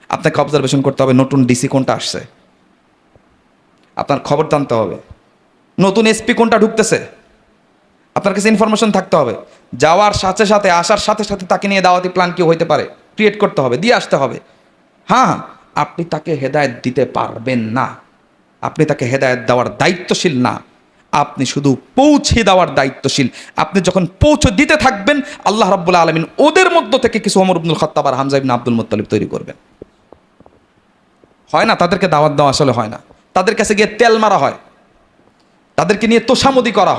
আপনাকে অবজারভেশন করতে হবে, নতুন ডিসি কোনটা আসছে, আপনার খবর জানতে হবে, নতুন এসপি কোনটা ঢুকতেছে, আপনার কাছে ইনফরমেশন থাকতে হবে। যাওয়ার সাথে সাথে, আসার সাথে সাথে তাকে নিয়ে দাওয়াতি প্ল্যান কি হইতে পারে ক্রিয়েট করতে হবে, দিয়ে আসতে হবে। হ্যাঁ, আপনি তাকে হেদায়েত দিতে পারবেন না, আপনি তাকে হেদায়েত দেওয়ার দায়িত্বশীল না, আপনি শুধু পৌঁছে দেওয়ার দায়িত্বশীল। আপনি যখন পৌঁছে দিতে থাকবেন, আল্লাহ রাব্বুল আলামিন ওদের মধ্য থেকে কিছু ওমর ইবনুল খাত্তাব আর হামজা ইবনে আব্দুল মুত্তালিব তৈরি করবেন। হয় না, তাদেরকে দাওয়াত দেওয়া আসলে হয় না, তাদের কাছে গিয়ে তেল মারা হয়, তাদেরকে নিয়ে তোষামোদি করা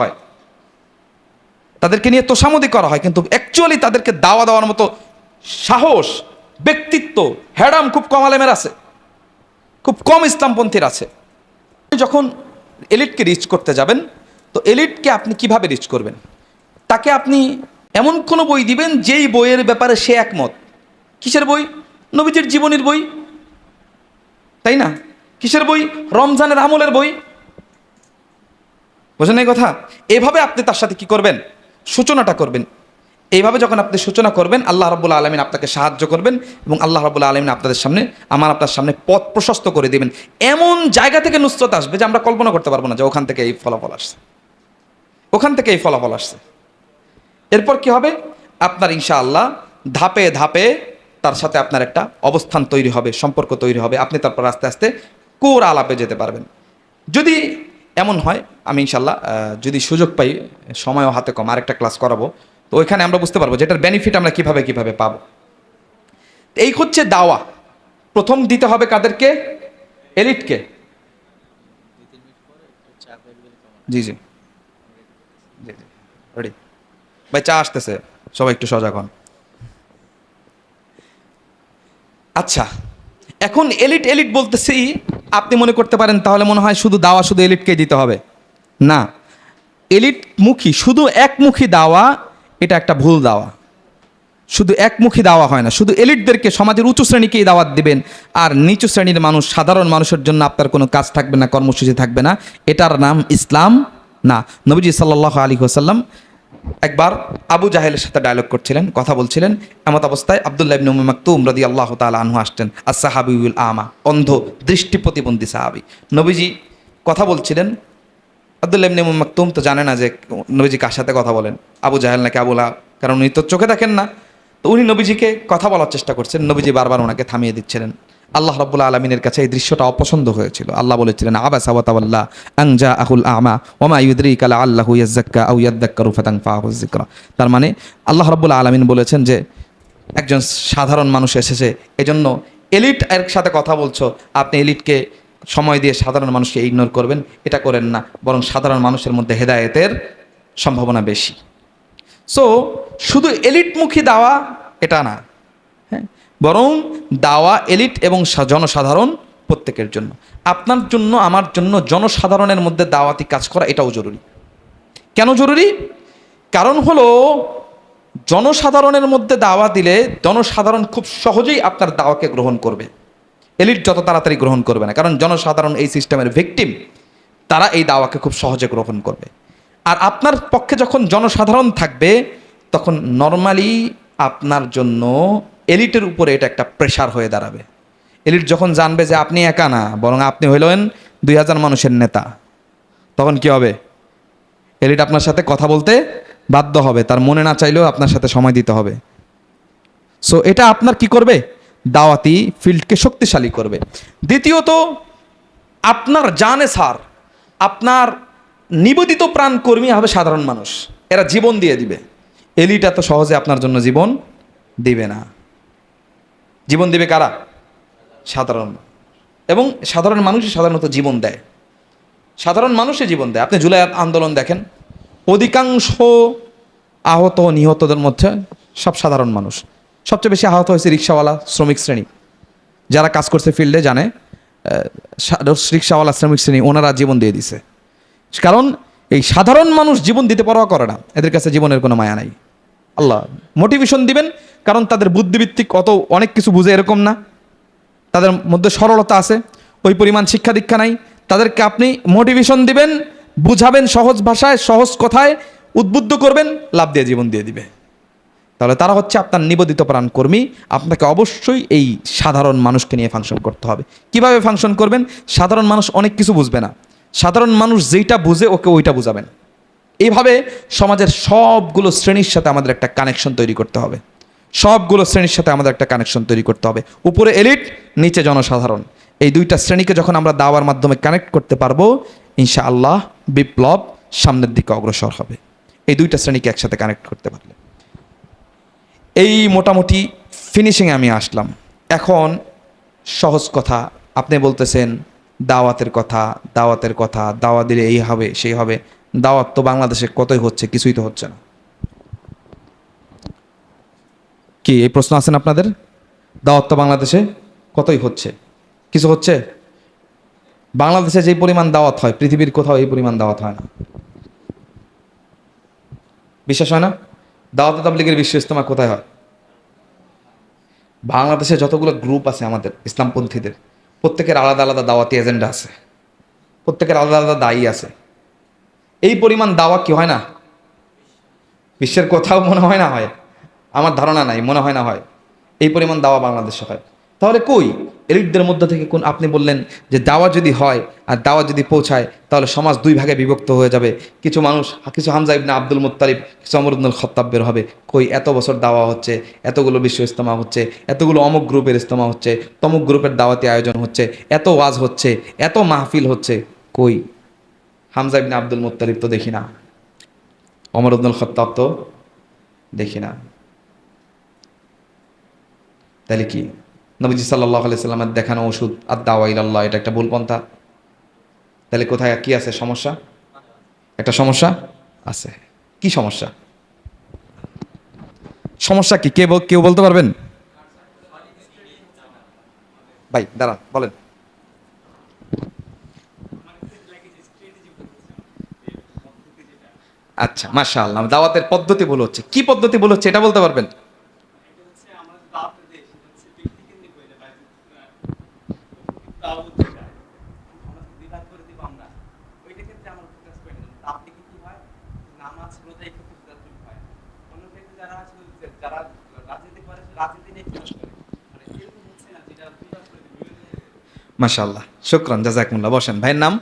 হয়, কিন্তু অ্যাকচুয়ালি তাদেরকে দাওয়া দেওয়ার মতো সাহস, ব্যক্তিত্ব, হ্যাডাম খুব কম আলেমের আছে, খুব কম ইসলামপন্থীর আছে। যখন এলিটকে রিচ করতে যাবেন, তো এলিটকে আপনি কিভাবে রিচ করবেন? তাকে আপনি এমন কোনো বই দিবেন যেই বইয়ের ব্যাপারে সে একমত। কিসের বই? নবীজির জীবনীর বই, তাই না? কিসের বই? রমজানের আমলের বই। বোঝেন এই কথা? এভাবে আপনি তার সাথে কি করবেন? সূচনাটা করবেন। এইভাবে যখন আপনি সূচনা করবেন, আল্লাহ রাব্বুল আলামিন আপনাকে সাহায্য করবেন, এবং আল্লাহ রাব্বুল আলামিন আপনার সামনে পথ প্রশস্ত করে দিবেন। এমন জায়গা থেকে নুসরত আসবে যে আমরা কল্পনা করতে পারবো না যে ওখান থেকে এই ফলাফল আসছে, এরপর কি হবে? আপনার ইনশাআল্লাহ ধাপে ধাপে তার সাথে আপনার একটা অবস্থান তৈরি হবে, সম্পর্ক তৈরি হবে, আপনি তারপর আস্তে আস্তে কোর আলাপে যেতে পারবেন। যদি এমন হয়, আমি ইনশাল্লাহ যদি সুযোগ পাই, সময়ও হাতে কম, আরেকটা ক্লাস করাবো, তো ওইখানে আমরা বুঝতে পারবো যেটার বেনিফিট আমরা কিভাবে কিভাবে পাবো। এই হচ্ছে দাওয়া। প্রথম দিতে হবে কাদেরকে? এলিটকে। জি জি জি জি, রেডি ভাই, চা আসতেছে, সবাই একটু সজাগ হন। আচ্ছা, এখন এলিট এলিট বলতেছি, আপনি মনে করতে পারেন তাহলে মনে হয় শুধু দাওয়া শুধু এলিটকে দিতে হবে। না, এলিট মুখী, শুধু একমুখী দাওয়া, এটা একটা ভুল দাওয়া। শুধু একমুখী দাওয়া হয় না, শুধু এলিটদেরকে, সমাজের উঁচু শ্রেণীকেই দাওয়াত দিবেন, আর নিচু শ্রেণীর মানুষ, সাধারণ মানুষের জন্য আপনার কোনো কাজ থাকবে না, কর্মসূচি থাকবে না, এটার নাম ইসলাম না। নবীজি সাল্লাল্লাহু আলাইহি ওয়াসাল্লাম একবার আবু জাহেলের সাথে ডায়লগ করছিলেন, কথা বলছিলেন। এমত অবস্থায় আব্দুল্লাহ ইবনে উম্মে মাকতুম রাদিয়াল্লাহু তাআলা আনহু আসতেন, আস-সাহাবিউল আমা, অন্ধ, দৃষ্টি প্রতিবন্ধী সাহাবী। নবীজি কথা বলছিলেন, আব্দুল্লাহ ইবনে উম্মে মাকতুম তো জানে না যে নবীজি কার সাথে কথা বলেন, আবু জাহেল নাকি আবু লাহাব, কারণ উনি তো চোখে দেখেন না। তো উনি নবীজিকে কথা বলার চেষ্টা করছেন, নবীজি বারবার ওনাকে থামিয়ে দিচ্ছিলেন। আল্লাহ রাব্বুল আলামিনের কাছে এই দৃশ্যটা অপছন্দ হয়েছিল। আল্লাহ বলেছিলেন, আবাসা ওয়া তাওয়াল্লা আন জাআহুল আ'মা ওয়া মা ইউদরিকা লাআল্লাহু ইয়াযাক্কা আও ইয়াযাক্কারু ফাতানফাহুয যিকরা। তার মানে আল্লাহ রাব্বুল আলামিন বলেছেন যে একজন সাধারণ মানুষ এসেছে, এজন্য এলিট এর সাথে কথা বলছো, আপনি এলিটকে সময় দিয়ে সাধারণ মানুষকে ইগনোর করবেন, এটা করেন না, বরং সাধারণ মানুষের মধ্যে হেদায়েতের সম্ভাবনা বেশি। সো শুধু এলিটমুখী দাওয়া এটা না, হ্যাঁ, বরং দাওয়া এলিট এবং জনসাধারণ প্রত্যেকের জন্য। আপনার জন্য, আমার জন্য, জনসাধারণের মধ্যে দাওয়াতি কাজ করা এটাও জরুরি। কেন জরুরি? কারণ হলো জনসাধারণের মধ্যে দাওয়া দিলে জনসাধারণ খুব সহজেই আপনার দাওয়াকে গ্রহণ করবে। এলিট যত তাড়াতাড়ি গ্রহণ করবে না, কারণ জনসাধারণ এই সিস্টেমের ভিকটিম, তারা এই দাওয়াকে খুব সহজে গ্রহণ করবে। আর আপনার পক্ষে যখন জনসাধারণ থাকবে, তখন নর্মালি আপনার জন্য এলিটের উপরে এটা একটা প্রেশার হয়ে দাঁড়াবে। এলিট যখন জানবে যে আপনি একা না, বরং আপনি হইলেন 2000 মানুষের নেতা, তখন কি হবে? এলিট আপনার সাথে কথা বলতে বাধ্য হবে, তার মনে না চাইলেও আপনার সাথে সময় দিতে হবে। সো এটা আপনার কি করবে? দাওয়াতি ফিল্ডকে শক্তিশালী করবে। দ্বিতীয়ত, আপনার জানে স্যার, আপনার নিবেদিত প্রাণ কর্মী হবে সাধারণ মানুষ, এরা জীবন দিয়ে দিবে। এলিট এত সহজে আপনার জন্য জীবন দিবে না। জীবন দিবে কারা? সাধারণ। এবং সাধারণ মানুষই সাধারণত জীবন দেয়, সাধারণ মানুষই জীবন দেয়। আপনি জুলাই আন্দোলন দেখেন, অধিকাংশ আহত নিহতদের মধ্যে সব সাধারণ মানুষ। সবচেয়ে বেশি আহত হয়েছে রিক্সাওয়ালা, শ্রমিক শ্রেণী, যারা কাজ করছে ফিল্ডে জানে, রিক্সাওয়ালা, শ্রমিক শ্রেণী, ওনারা জীবন দিয়ে দিছে। কারণ এই সাধারণ মানুষ জীবন দিতে পরোয়া করে না, এদের কাছে জীবনের কোনো মায়া নাই। আল্লাহ মোটিভেশন দিবেন, কারণ তাদের বুদ্ধিভিত্তিক অনেক কিছু বুঝে এরকম না, তাদের মধ্যে সরলতা আছে, ওই পরিমাণ শিক্ষা দীক্ষা নাই। তাদেরকে আপনি মোটিভেশন দিবেন, বুঝাবেন সহজ ভাষায়, সহজ কথায়, উদ্বুদ্ধ করবেন, লাভ দিয়ে জীবন দিয়ে দিবে। তাহলে তারা হচ্ছে আপনার নিবেদিত প্রাণ কর্মী। আপনাকে অবশ্যই এই সাধারণ মানুষকে নিয়ে ফাংশন করতে হবে। কিভাবে ফাংশন করবেন? সাধারণ মানুষ অনেক কিছু বুঝবে না, সাধারণ মানুষ যেইটা বুঝে ওকে ওইটা বুঝাবেন। এইভাবে সমাজের সবগুলো শ্রেণীর সাথে আমাদের একটা কানেকশন তৈরি করতে হবে, সবগুলো শ্রেণীর সাথে আমাদের একটা কানেকশন তৈরি করতে হবে। উপরে এলিট, নিচে জনসাধারণ, এই দুইটা শ্রেণীকে যখন আমরা দাওয়ার মাধ্যমে কানেক্ট করতে পারবো, ইনশাআল্লাহ বিপ্লব সামনের দিকে অগ্রসর হবে। এই দুইটা শ্রেণীকে একসাথে কানেক্ট করতে পারলে। এই মোটামুটি ফিনিশিংয়ে আমি আসলাম। এখন সহজ কথা, আপনি বলতেছেন দাওয়াতের কথা, দাওয়াতের কথা, দাওয়া দিলে এই হবে সেই হবে। দাওয়াত তো বাংলাদেশে কতই হচ্ছে, কিছুই তো হচ্ছে না। কি এই প্রশ্ন আছেন আপনাদের? দাওয়াত তো বাংলাদেশে কতই হচ্ছে, কিছু হচ্ছে? বাংলাদেশে যে পরিমাণ দাওয়াত হয়, পৃথিবীর কোথাও এই পরিমাণ দাওয়াত হয় না। বিশ্বাস হয় না? দাওয়াত তাবলীগের বিশ্ব ইজতেমা কোথায় হয়? বাংলাদেশে যতগুলো গ্রুপ আছে আমাদের ইসলামপন্থীদের, প্রত্যেকের আলাদা আলাদা দাওয়াতি এজেন্ডা আছে, প্রত্যেকের আলাদা আলাদা দায়ী আছে। এই পরিমাণ দাওয়া কি হয় না? বিশ্বের কোথাও মনে হয় না হয়, আমার ধারণা নাই, মনে হয় না হয় এই পরিমাণ দাওয়া বাংলাদেশে হয়। তাহলে কই এলিটদের মধ্যে থেকে কোন, আপনি বললেন যে দাওয়া যদি হয় আর দাওয়া যদি পৌঁছায় তাহলে সমাজ দুই ভাগে বিভক্ত হয়ে যাবে, কিছু মানুষ, কিছু হামজা ইবনে আব্দুল মুত্তালিব, কিছু ওমর ইবনুল খাত্তাব বের হবে। কই এত বছর দাওয়া হচ্ছে, এতগুলো বিশ্ব ইজতেমা হচ্ছে, এতগুলো অমুক গ্রুপের ইজতেমা হচ্ছে, তমুক গ্রুপের দাওয়াতি আয়োজন হচ্ছে, এত ওয়াজ হচ্ছে, এত মাহফিল হচ্ছে, কই হামজা ইবনে আব্দুল মুত্তালিব তো দেখি না, ওমর ইবনুল খাত্তাব তো দেখি না। তাহলে কি নবীজি সাল্লাল্লাহু আলাইহি সাল্লামের দেখানো ওষুধ আর দাওয়া ইলাল্লাহ এটা একটা ভুল পন্থা? তাহলে কোথায় কি আছে সমস্যা? একটা সমস্যা আছে। কি সমস্যা? সমস্যা কি কেউ বলতে পারবেন? ভাই দাঁড়ান বলেন। আচ্ছা মাশাআল্লাহ, দাওয়াতের পদ্ধতি ভুল হচ্ছে, কি পদ্ধতি ভুল হচ্ছে এটা বলতে পারবেন? মাশাআল্লাহ, শুকরান, জাযাকুমুল্লাহ। বসেন, ভাইয়ের নাম?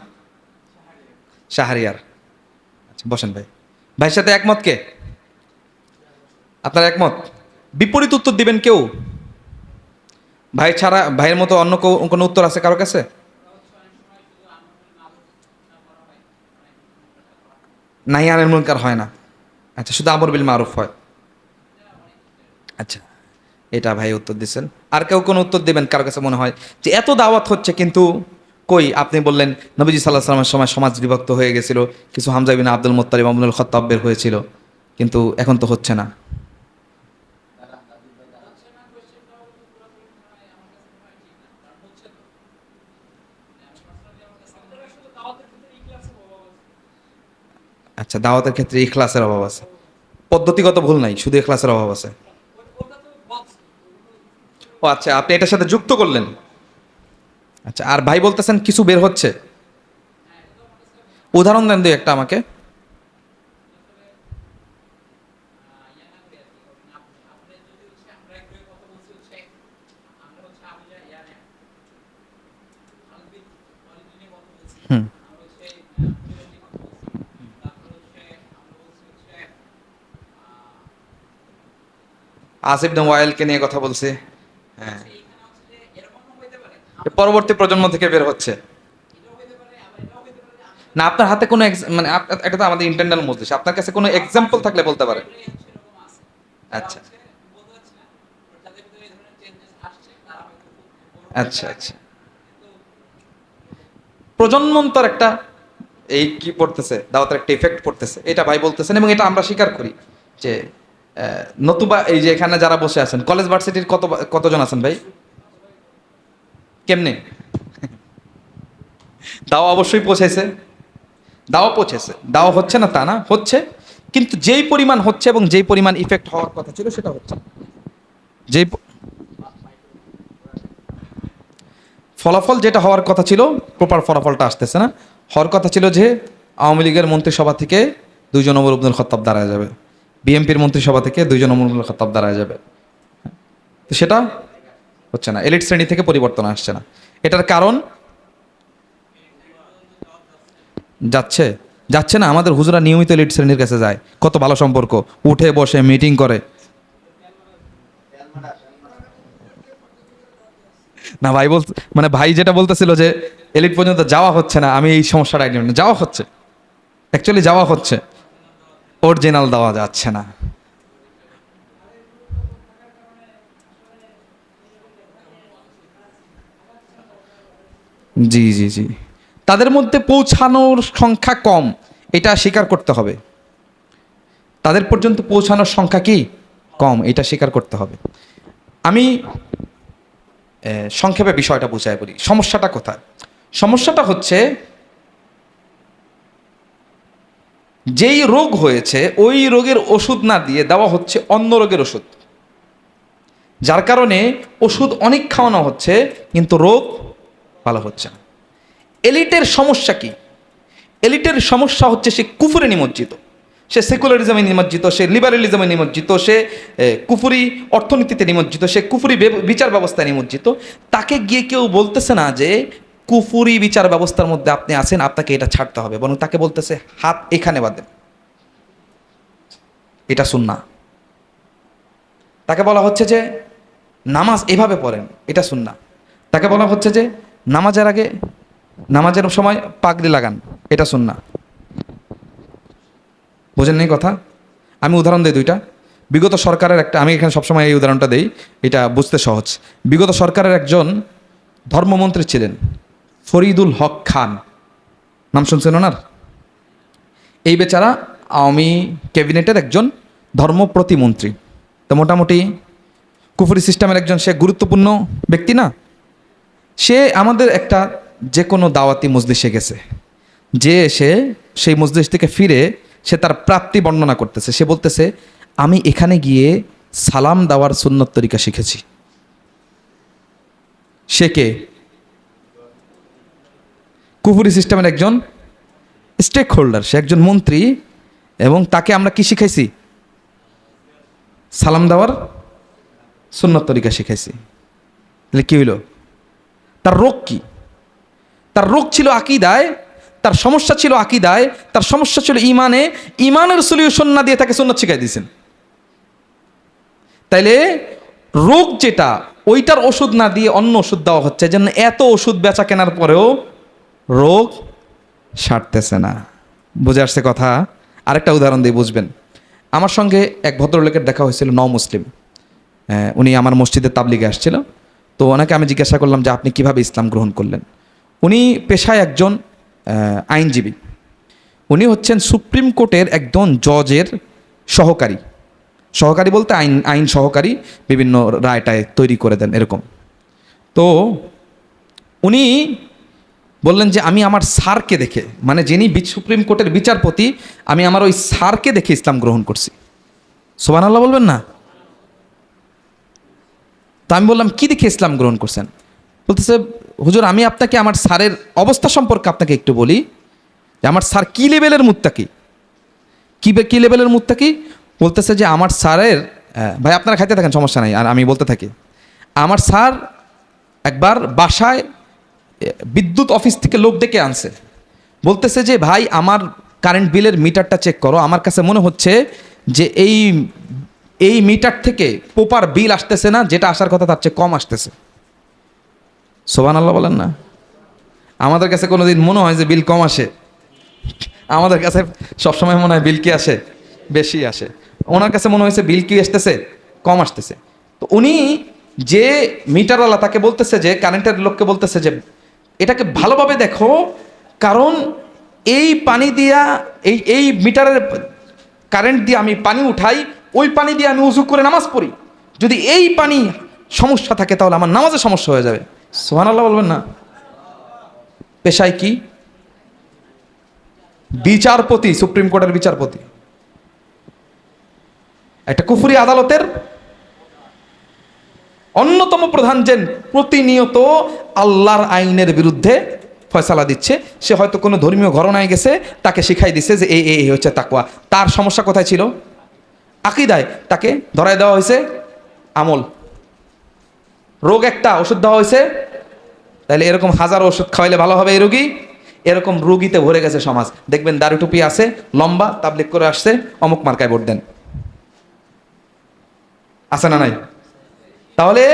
শাহরিয়ার। আচ্ছা বসেন ভাই। ভাইয়ের সাথে একমত কে? আপনার একমত? বিপরীত উত্তর দিবেন কেউ? ভাই ছাড়া, ভাইয়ের মতো অন্য কোনো উত্তর আছে কারো কাছে? নাহি আনিল মুনকার হয় না, আচ্ছা শুধু আমর বিল মারুফ হয়। আচ্ছা, এটা ভাই উত্তর দিচ্ছেন। আর কেউ কোনো উত্তর দিবেন কারো কাছে মনে হয় যে এত দাওয়াত হচ্ছে কিন্তু কই? আপনি বললেন নবীজি সাল্লাহ সাল্লামের সময় সমাজ বিভক্ত হয়ে গেছিল, কিছু হামজা বিন আব্দুল মুত্তালিব, ইবনুল খাত্তাব বের হয়েছিল, কিন্তু এখন তো হচ্ছে না। আচ্ছা, দাওয়াতের ক্ষেত্রে ইখলাসের অভাব আছে, পদ্ধতিগত ভুল নাই, শুধু ইখলাসের অভাব আছে। ও আচ্ছা, আপনি এটার সাথে যুক্ত করলেন। আচ্ছা, আর ভাই বলতেছেন কিছু বের হচ্ছে, উদাহরণ দেন দুই একটা আমাকে। হুম। আসিফ বিন ওয়াইলকে নিয়ে কথা বলছে। হ্যাঁ, পরবর্তী প্রজন্ম থেকে বের হচ্ছে। না আপনার হাতে কোনো মানে এটা তো আমাদের ইন্টারনাল মজলিস, আপনার কাছে কোনো এক্সাম্পল থাকলে বলতে পারেন। আচ্ছা আচ্ছা আচ্ছা, প্রজন্মান্তর একটা এই কি পড়তেছে, দাওয়াতের একটা ইফেক্ট পড়তেছে, এটা ভাই বলতেছেন এবং এটা আমরা স্বীকার করি যে নতুবা এই যে এখানে যারা বসে আছেন কলেজ ভার্সিটির কতজন আছেন ভাই? কেমনে দাওয়া অবশ্যই পৌঁছেছে, দাওয়া পৌঁছেছে, দাওয়া হচ্ছে না তা না, হচ্ছে, কিন্তু যেই পরিমাণ হচ্ছে এবং যেই পরিমাণ ইফেক্ট হওয়ার কথা ছিল সেটা হচ্ছে না। যেই ফলাফল যেটা হওয়ার কথা ছিল, প্রপার ফলাফলটা আসতেছে না। হওয়ার কথা ছিল যে আওয়ামী লীগের মন্ত্রিসভা থেকে 2 জন ওমর ইবনুল খাত্তাব দাঁড়ায় যাবে, বিএনপির মন্ত্রিসভা থেকে 2 জন ওমর ইবনুল খাত্তাব দাঁড়ায় যাবে, তো সেটা হচ্ছে না, এলিট শ্রেণী থেকে পরিবর্তন আসছে না। এটার কারণ যাচ্ছে, যাচ্ছে না, আমাদের হুজুরা নিয়মিত এলিট শ্রেণীর কাছে যায়, কত ভালো সম্পর্ক, উঠে বসে মিটিং করে। না ভাই মানে ভাই যেটা বলতেছিল যে এলিট পর্যন্ত যাওয়া হচ্ছে না, আমি এই সমস্যাটা আইডিয়া, যাওয়া হচ্ছে, অ্যাকচুয়ালি যাওয়া হচ্ছে, অরিজিনাল দেওয়া যাচ্ছে না। জি জি জি, তাদের মধ্যে পৌঁছানোর সংখ্যা কম, এটা স্বীকার করতে হবে। তাদের পর্যন্ত পৌঁছানোর সংখ্যা কি কম, এটা স্বীকার করতে হবে। আমি সংক্ষেপে বিষয়টা বুঝাই বলি, সমস্যাটা কোথায়? সমস্যাটা হচ্ছে যেই রোগ হয়েছে ওই রোগের ওষুধ না দিয়ে দেওয়া হচ্ছে অন্য রোগের ওষুধ, যার কারণে ওষুধ অনেক খাওয়ানো হচ্ছে কিন্তু রোগ ভালো হচ্ছে না। এলিটের সমস্যা কি? এলিটের সমস্যা হচ্ছে সে কুফরে নিমজ্জিত, সে সেকুলারিজমে নিমজ্জিত, সে লিবারেলিজমে নিমজ্জিত, সে কুফুরি অর্থনীতিতে নিমজ্জিত, সে কুফুরি বিচার ব্যবস্থায় নিমজ্জিত, তাকে গিয়ে কেউ বলতেছে না যে কুফুরি বিচার ব্যবস্থার মধ্যে আপনি আছেন, আপনাকে এটা ছাড়তে হবে, বরং তাকে বলতেছে হাত এখানে বাঁধেন, এটা সুন্নাহ। তাকে বলা হচ্ছে যে নামাজ এভাবে পড়েন, এটা সুন্নাহ। তাকে বলা হচ্ছে যে নামাজের আগে, নামাজের সময় পাগড়ি লাগান, এটা সুন্নাহ। বোঝেন নেই কথা? আমি উদাহরণ দিই দুইটা। বিগত সরকারের একটা, আমি এখানে সবসময় এই উদাহরণটা দিই, এটা বুঝতে সহজ। বিগত সরকারের একজন ধর্মমন্ত্রী ছিলেন ফরিদুল হক খান, নাম শুনছেন ওনার? এই বেচারা আওয়ামী ক্যাবিনেটের একজন ধর্ম প্রতিমন্ত্রী, তো মোটামুটি কুফরি সিস্টেমের একজন সে গুরুত্বপূর্ণ ব্যক্তি না? সে আমাদের একটা যে কোনো দাওয়াতি মজলিসে গেছে, যে এসে সেই মজলিস থেকে ফিরে সে তার প্রাপ্তি বর্ণনা করতেছে। সে বলতেছে আমি এখানে গিয়ে সালাম দেওয়ার সুন্নত তরিকা শিখেছি। সে কে? কুফরি সিস্টেমের একজন স্টেক হোল্ডার, সে একজন মন্ত্রী, এবং তাকে আমরা কি শিখাইছি? সালাম দেওয়ার সুন্নত তরিকা শিখাইছি। তাহলে কি হইল? তার রোগ কি? তার রোগ ছিল আকীদায়, তার সমস্যা ছিল আকীদায়, তার সমস্যা ছিল ইমানে। ইমানের সলিউশন না দিয়ে তাকে সুন্নাত শিখাই দিয়েছেন। তাইলে রোগ যেটা, ওইটার ওষুধ না দিয়ে অন্য ওষুধ দেওয়া হচ্ছে, যেন এত ওষুধ বেচা কেনার পরেও রোগ সারতেছে না। বুঝে আসছে কথা? আরেকটা উদাহরণ দিয়ে বুঝবেন। আমার সঙ্গে এক ভদ্রলোকের দেখা হয়েছিল, মুসলিম। উনি আমার মসজিদে তাবলিগে আসছিল। তো ওনাকে আমি জিজ্ঞাসা করলাম যে আপনি কিভাবে ইসলাম গ্রহণ করলেন। উনি পেশায় একজন আইনজীবী। উনি হচ্ছেন সুপ্রিম কোর্টের একজন জজের সহকারী। সহকারী বলতে আইন সহকারী, বিভিন্ন রায়টায় তৈরি করে দেন এরকম। তো উনি বললেন যে আমি আমার স্যারকে দেখে, মানে যিনি সুপ্রিম কোর্টের বিচারপতি, আমি আমার ওই স্যারকে দেখে ইসলাম গ্রহণ করছি। সুবহানাল্লাহ বলবেন না? তো আমি বললাম কি দেখে ইসলাম গ্রহণ করছেন? বলতেছে হুজুর আমি আপনাকে আমার স্যারের অবস্থা সম্পর্কে আপনাকে একটু বলি, যে আমার স্যার কী লেভেলের মুত্তাকি। কী লেভেলের মুত্তাকি? বলতেছে যে আমার স্যারের, ভাই আপনারা খাইতে থাকেন সমস্যা নাই, আর আমি বলতে থাকি। আমার স্যার একবার বাসায় বিদ্যুৎ অফিস থেকে লোক ডেকে আনছে। বলতেছে যে ভাই আমার কারেন্ট বিলের মিটারটা চেক করো, আমার কাছে মনে হচ্ছে যে এই মিটার থেকে প্রপার বিল আসতেছে না, যেটা আসার কথা তার চেয়ে কম আসতেছে। সুবহানাল্লাহ বলেন না? আমাদের কাছে কোনোদিন মনে হয় যে বিল কম আসে? আমাদের কাছে সবসময় মনে হয় বিল কি আসে? বেশি আসে। ওনার কাছে মনে হয়েছে বিল কি আসতেছে? কম আসতেছে। তো উনি যে মিটারওয়ালা, তাকে বলতেছে, যে কারেন্টের লোককে বলতেছে যে এটাকে ভালোভাবে দেখো, কারণ এই পানি দিয়া, এই মিটারের কারেন্ট দিয়ে আমি পানি উঠাই, ওই পানি দিয়ে আমি উজু করে নামাজ পড়ি। যদি এই পানি সমস্যা থাকে তাহলে আমার নামাজে সমস্যা হয়ে যাবে। সুবহানাল্লাহ বলবেন না? পেশায় কি? বিচারপতি, সুপ্রিম কোর্টের বিচারপতি, একটা কুফরি আদালতের অন্যতম প্রধান, যে প্রতিনিয়ত আল্লাহর আইনের বিরুদ্ধে ফয়সালা দিচ্ছে। সে হয়তো কোনো ধর্মীয় ঘরনায় গেছে, তাকে শিখাই দিচ্ছে যে এই হচ্ছে তাকওয়া। তার সমস্যা কোথায় ছিল? আকীদায়। তাকে ধরায় দেওয়া হয়েছে আমল। রোগ একটা, ওষুধ দেওয়া হয়েছে। তাহলে এরকম হাজারো ওষুধ খাওয়াইলে ভালো হবে এই রোগী? এরকম রোগীতে ভরে গেছে সমাজ। দেখবেন দাড়ি টুপি আছে, লম্বা, তাবলিগ করে আসছে, অমুক মার্কায় ভোট দেন। আছে না নাই? তাহলে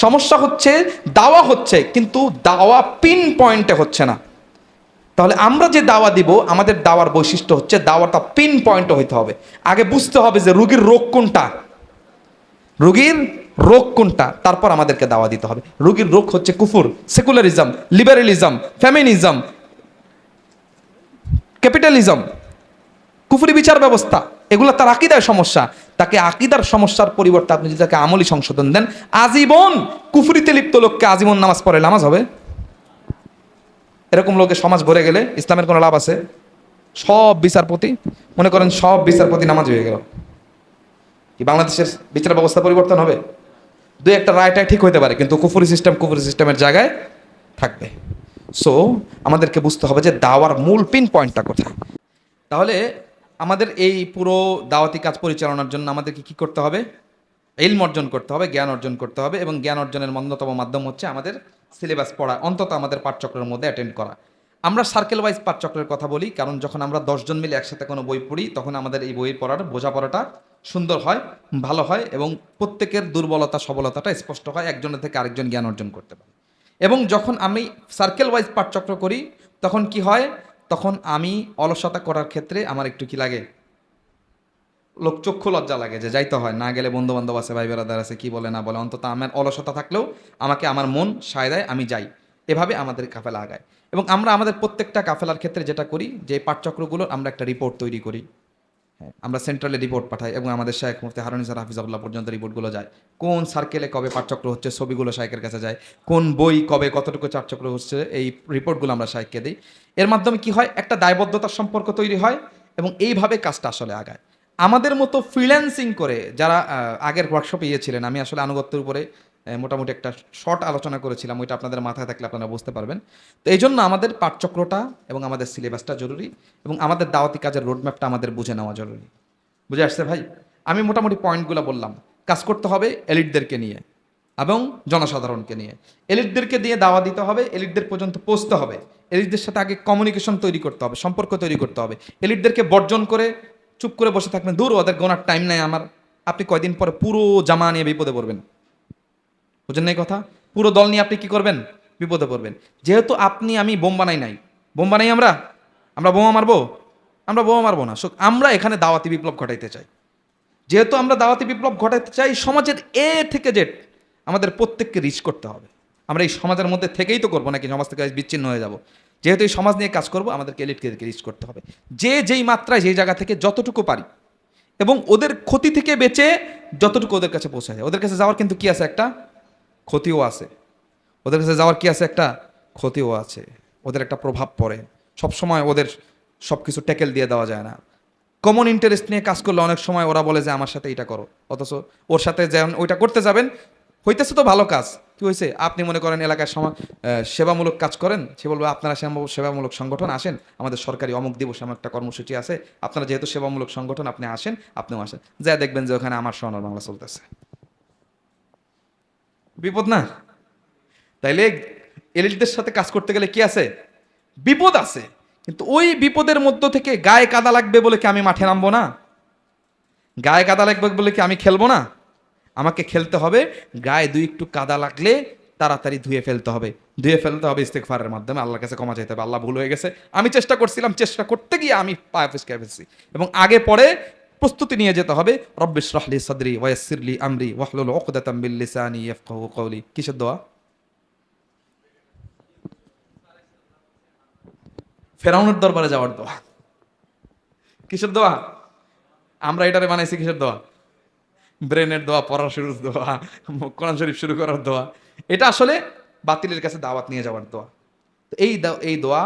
সমস্যা হচ্ছে দাওয়া হচ্ছে, কিন্তু দাওয়া পিন পয়েন্টে হচ্ছে না। তাহলে আমরা যে দাওয়া দিব, আমাদের দাওয়ার বৈশিষ্ট্য হচ্ছে দাওয়াটা পিন পয়েন্টে হইতে হবে। আগে বুঝতে হবে যে রোগীর রোগ কোনটা, রোগীর রোগ কোনটা, তারপর আমাদেরকে দাওয়া দিতে হবে। রোগীর রোগ হচ্ছে কুফর, সেকুলারিজম, লিবারেলিজম, ফেমিনিজম, ক্যাপিটালিজম, কুফরি বিচার ব্যবস্থা, এগুলো তার আকীদার সমস্যা। তাকে আকীদার সমস্যার পরিবর্তে আপনি যদি তাকে আমলি সংশোধন দেন, আজীবন কুফরিতে লিপ্ত লোককে আজীবন নামাজ পড়ে নামাজ হবে? এরকম লোকের সমাজ ভরে গেলে ইসলামের কোনো লাভ আছে? সব বিচারপতি, মনে করেন সব বিচারপতি নামাজ হয়ে গেল, কি বাংলাদেশের বিচার ব্যবস্থা পরিবর্তন হবে? দুই একটা রায়টাই ঠিক হইতে পারে, কিন্তু কুফরি সিস্টেমের জায়গায় থাকবে। সো আমাদেরকে বুঝতে হবে যে দাওয়ার মূল পিন পয়েন্টটা কোথায়। তাহলে আমাদের এই পুরো দাওয়াতি কাজ পরিচালনার জন্য আমাদেরকে কি করতে হবে? ইলম অর্জন করতে হবে, জ্ঞান অর্জন করতে হবে, এবং জ্ঞান অর্জনের অন্যতম মাধ্যম হচ্ছে আমাদের সিলেবাস পড়া, অন্তত আমাদের পাঠচক্রের মধ্যে অ্যাটেন্ড করা। আমরা সার্কেল ওয়াইজ পাঠচক্রের কথা বলি, কারণ যখন আমরা 10 জন মিলে একসাথে কোনো বই পড়ি তখন আমাদের এই বই পড়ার বোঝাপড়াটা সুন্দর হয়, ভালো হয়, এবং প্রত্যেকের দুর্বলতা সবলতাটা স্পষ্ট হয়, একজনের থেকে আরেকজন জ্ঞান অর্জন করতে পারে। এবং যখন আমি সার্কেল ওয়াইজ পাঠচক্র করি তখন কি হয়? তখন আমি অলসতা করার ক্ষেত্রে আমার একটু কি লাগে? চক্ষু লজ্জা লাগে, যে যাইতে হয়, না গেলে বন্ধু বান্ধব আছে, ভাই বেড়াদার আছে, কি বলে না বলে, অন্তত আমার অলসতা থাকলেও আমাকে আমার মন সায় দেয়, আমি যাই। এভাবে আমাদের কাফেলা আগায়। এবং আমরা আমাদের প্রত্যেকটা কাফেলার ক্ষেত্রে যেটা করি, যে পাঠচক্রগুলোর আমরা একটা রিপোর্ট তৈরি করি। হ্যাঁ, আমরা সেন্ট্রালে রিপোর্ট পাঠাই, এবং আমাদের শায়েখ মুফতি হারুন স্যার হাফিজাহুল্লাহ পর্যন্ত রিপোর্টগুলো যায়। কোন সার্কেলে কবে পাঠচক্র হচ্ছে ছবিগুলো শায়েকের কাছে যায়, কোন বই কবে কতটুকু পাঠচক্র হচ্ছে, এই রিপোর্টগুলো আমরা শায়েককে দিই। এর মাধ্যমে কি হয়? একটা দায়বদ্ধতার সম্পর্ক তৈরি হয়, এবং এইভাবে কাজটা আসলে আগায়। আমাদের মতো ফ্রিল্যান্সিং করে যারা আগের ওয়ার্কশপে ছিলেন, আমি আসলে আনুগত্যের উপরে মোটামুটি একটা শর্ট আলোচনা করেছিলাম, ওইটা আপনাদের মাথায় থাকলে আপনারা বুঝতে পারবেন। তো এই জন্য আমাদের পাঠচক্রটা এবং আমাদের সিলেবাসটা জরুরি, এবং আমাদের দাওয়াতি কাজের রোডম্যাপটা আমাদের বুঝে নেওয়া জরুরি। বুঝে আসছে ভাই? আমি মোটামুটি পয়েন্টগুলো বললাম। কাজ করতে হবে এলিটদেরকে নিয়ে এবং জনসাধারণকে নিয়ে। এলিটদেরকে দিয়ে দাওয়া দিতে হবে, এলিটদের পর্যন্ত পৌঁছতে হবে, এলিটদের সাথে আগে কমিউনিকেশন তৈরি করতে হবে, সম্পর্ক তৈরি করতে হবে। এলিটদেরকে বর্জন করে চুপ করে বসে থাকবেন, দূর ওদের গোনার টাইম নাই আমার। আপনি কয়দিন পরে পুরো জামা নিয়ে বিপদে পড়বেন। বুঝেন না এই কথা? পুরো দল নিয়ে আপনি কি করবেন? বিপদে পড়বেন। যেহেতু আপনি আমি বোম বানাই নাই, বোম বানাই আমরা, আমরা বোমা মারবো? আমরা বোমা মারবো না। আমরা এখানে দাওয়াতি বিপ্লব ঘটাইতে চাই। যেহেতু আমরা দাওয়াতি বিপ্লব ঘটাইতে চাই, সমাজের এ থেকে জেড আমাদের প্রত্যেককে রিচ করতে হবে। আমরা এই সমাজের মধ্যে থেকেই তো করবো, নাকি সমাজ থেকে বিচ্ছিন্ন হয়ে যাব? যেহেতু এই সমাজ নিয়ে কাজ করবো, আমাদেরকে এলিটকে রিচ করতে হবে, যে যেই মাত্রায় যেই জায়গা থেকে যতটুকু পারি, এবং ওদের ক্ষতি থেকে বেঁচে যতটুকু ওদের কাছে পৌঁছায় যায়। ওদের কাছে যাওয়ার কিন্তু কি আছে? একটা ক্ষতিও আছে। ওদের কাছে যাওয়ার কি আছে? একটা ক্ষতিও আছে। ওদের একটা প্রভাব পড়ে। সবসময় ওদের সব কিছু ট্যাকেল দিয়ে দেওয়া যায় না। কমন ইন্টারেস্ট নিয়ে কাজ করলে অনেক সময় ওরা বলে যে আমার সাথে এটা করো, অথচ ওর সাথে যেমন ওইটা করতে যাবেন, হইতেছে তো ভালো কাজ, কি হয়েছে? আপনি মনে করেন এলাকায় সেবামূলক কাজ করেন, সে বলবে আপনারা সেবামূলক সংগঠন আসেন, আমাদের সরকারি অমুক দিবস আমার একটা কর্মসূচি আছে, আপনারা যেহেতু সেবামূলক সংগঠন আপনি আসেন, আপনিও আসেন। যা দেখবেন যে ওখানে আমার সোনার বাংলা চলতেছে। বিপদ না? তাইলে এলিটদের সাথে কাজ করতে গেলে কি আছে? বিপদ আছে। কিন্তু ওই বিপদের মধ্য থেকে গায়ে কাদা লাগবে বলে কি আমি মাঠে নামবো না? গায়ে কাদা লাগবে বলে কি আমি খেলবো না? আমাকে খেলতে হবে। গায়ে দুই একটু কাদা লাগলে তাড়াতাড়ি ধুয়ে ফেলতে হবে। ধুয়ে ফেলতে হবে ইস্তেগফারের মাধ্যমে, আল্লাহর কাছে ক্ষমা চাইতে হবে। আল্লাহ, ভুল হয়ে গেছে, আমি চেষ্টা করছিলাম, চেষ্টা করতে গিয়ে আমি পায়ে ফিসকে ফেলছি। এবং আগে পরে প্রস্তুতি নিয়ে যেতে হবে। রব্বিশ রাহলি সাদরি ওয়ায়াসসিরলি আমরি ওয়াহলুল উকদাতাম মিন লিসানি ইয়াফকাহু কওলি। কিসের দোয়া? ফেরাউনের দরবারে যাওয়ার দোয়া। কিসের দোয়া? আমরা এটারে বানাইছি কিসের দোয়া? ব্রেনের দোয়া, পড়ার শুরুর দোয়া, কোরআন শরীফ শুরু করার দোয়া। এটা আসলে বাতিলের কাছে দাওয়াত নিয়ে যাওয়ার দোয়া। তো এই দোয়া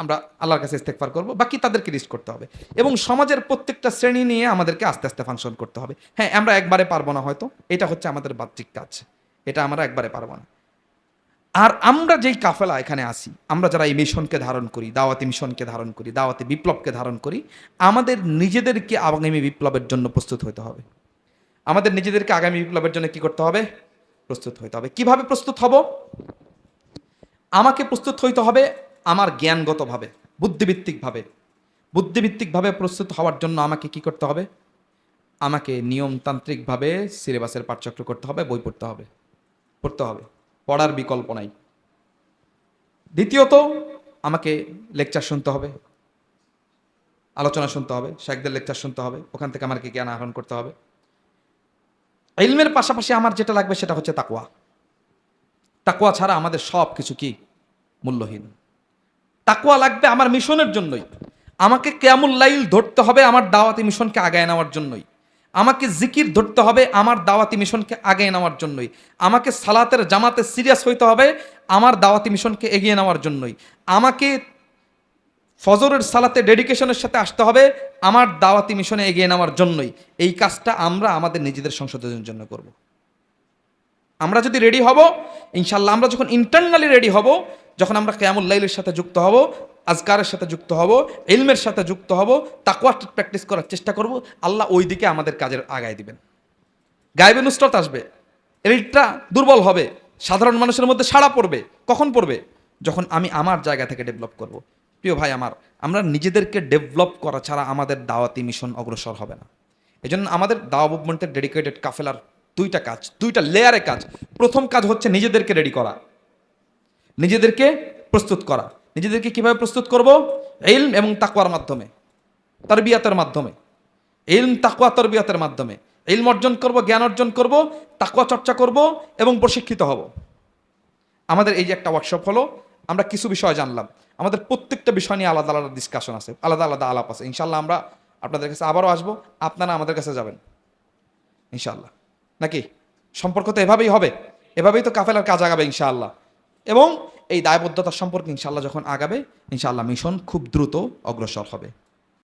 আমরা আল্লাহর কাছে ইস্তেগফার করব, বাকি তাদেরকে লিস্ট করতে হবে। এবং সমাজের প্রত্যেকটা শ্রেণী নিয়ে আমাদেরকে আস্তে আস্তে ফাংশন করতে হবে। হ্যাঁ, আমরা একবারে পারবো না হয়তো, এটা হচ্ছে আমাদের বাহ্যিক কাজ, এটা আমরা একবারে পারবো না। আর আমরা যেই কাফেলা এখানে আসি, আমরা যারা এই মিশনকে ধারণ করি, দাওয়াতি মিশনকে ধারণ করি, দাওয়াতি বিপ্লবকে ধারণ করি, আমাদের নিজেদেরকে আগামী বিপ্লবের জন্য প্রস্তুত হতে হবে। আমাদের নিজেদেরকে আগামী বিপ্লবের জন্য কি করতে হবে? প্রস্তুত হইতে হবে। কিভাবে প্রস্তুত হব? আমাকে প্রস্তুত হইতে হবে আমার জ্ঞানগতভাবে, বুদ্ধিভিত্তিকভাবে। বুদ্ধিভিত্তিকভাবে প্রস্তুত হওয়ার জন্য আমাকে কি করতে হবে? আমাকে নিয়মতান্ত্রিকভাবে সিলেবাসের পাঠচক্র করতে হবে, বই পড়তে হবে, পড়তে হবে, পড়ার বিকল্প নাই। দ্বিতীয়ত, আমাকে লেকচার শুনতে হবে, আলোচনা শুনতে হবে, শাইখদের লেকচার শুনতে হবে, ওখান থেকে আমাকে জ্ঞান আহরণ করতে হবে। ইলমের পাশাপাশি আমার যেটা লাগবে সেটা হচ্ছে তাকওয়া। তাকওয়া ছাড়া আমাদের সব কিছু কি? মূল্যহীন। তাকওয়া লাগবে আমার মিশনের জন্যই। আমাকে কিয়ামুল লাইল ধরতে হবে আমার দাওয়াতি মিশনকে আগায় নেওয়ার জন্যই। আমাকে জিকির ধরতে হবে আমার দাওয়াতি মিশনকে আগায় নেওয়ার জন্যই। আমাকে সালাতের জামাতে সিরিয়াস হইতে হবে আমার দাওয়াতি মিশনকে এগিয়ে নেওয়ার জন্যই। আমাকে ফজরের সালাতে ডেডিকেশনের সাথে আসতে হবে আমার দাওয়াতি মিশনে এগিয়ে নেওয়ার জন্যই। এই কাজটা আমরা আমাদের নিজেদের সংশোধনের জন্য করব। আমরা যদি রেডি হব, ইনশাল্লাহ আমরা যখন ইন্টারনালি রেডি হব, যখন আমরা কিয়ামুল লাইলের সাথে যুক্ত হব, আজকারের সাথে যুক্ত হব, ইলমের সাথে যুক্ত হব, তাকওয়া প্র্যাকটিস করার চেষ্টা করব, আল্লাহ ওই দিকে আমাদের কাজের আগায় দিবেন। গায়েবে নুসরত আসবে, এলিটটা দুর্বল হবে, সাধারণ মানুষের মধ্যে সাড়া পড়বে। কখন পড়বে? যখন আমি আমার জায়গা থেকে ডেভেলপ করব। প্রিয় ভাই আমার, আমরা নিজেদেরকে ডেভেলপ করা ছাড়া আমাদের দাওয়াতি মিশন অগ্রসর হবে না। এই জন্য আমাদের দাওয়া মুভমেন্টের ডেডিকেটেড কাফেলার দুইটা কাজ, দুইটা লেয়ারে কাজ। প্রথম কাজ হচ্ছে নিজেদেরকে রেডি করা, নিজেদেরকে প্রস্তুত করা। নিজেদেরকে কিভাবে প্রস্তুত করব? ইলম এবং তাকওয়ার মাধ্যমে, তারবিয়াতের মাধ্যমে। ইলম, তাকওয়া, তারবিয়াতের মাধ্যমে ইলম অর্জন করব, জ্ঞান অর্জন করব, তাকওয়া চর্চা করব এবং প্রশিক্ষিত হব। আমাদের এই যে একটা ওয়ার্কশপ হলো, আমরা কিছু বিষয় জানলাম। আমাদের প্রত্যেকটা বিষয় নিয়ে আলাদা আলাদা ডিসকাশন আছে, আলাদা আলাদা আলাপ আছে। ইনশাল্লাহ আমরা আপনাদের কাছে আবারও আসবো, আপনারা আমাদের কাছে যাবেন ইনশাল্লাহ। নাকি সম্পর্ক তো এভাবেই হবে, এভাবেই তো কাফেলার কাজ আগাবে ইনশাআল্লাহ। এবং এই দায়বদ্ধতার সম্পর্কে ইনশাআল্লাহ যখন আগাবে, ইনশাআল্লাহ মিশন খুব দ্রুত অগ্রসর হবে।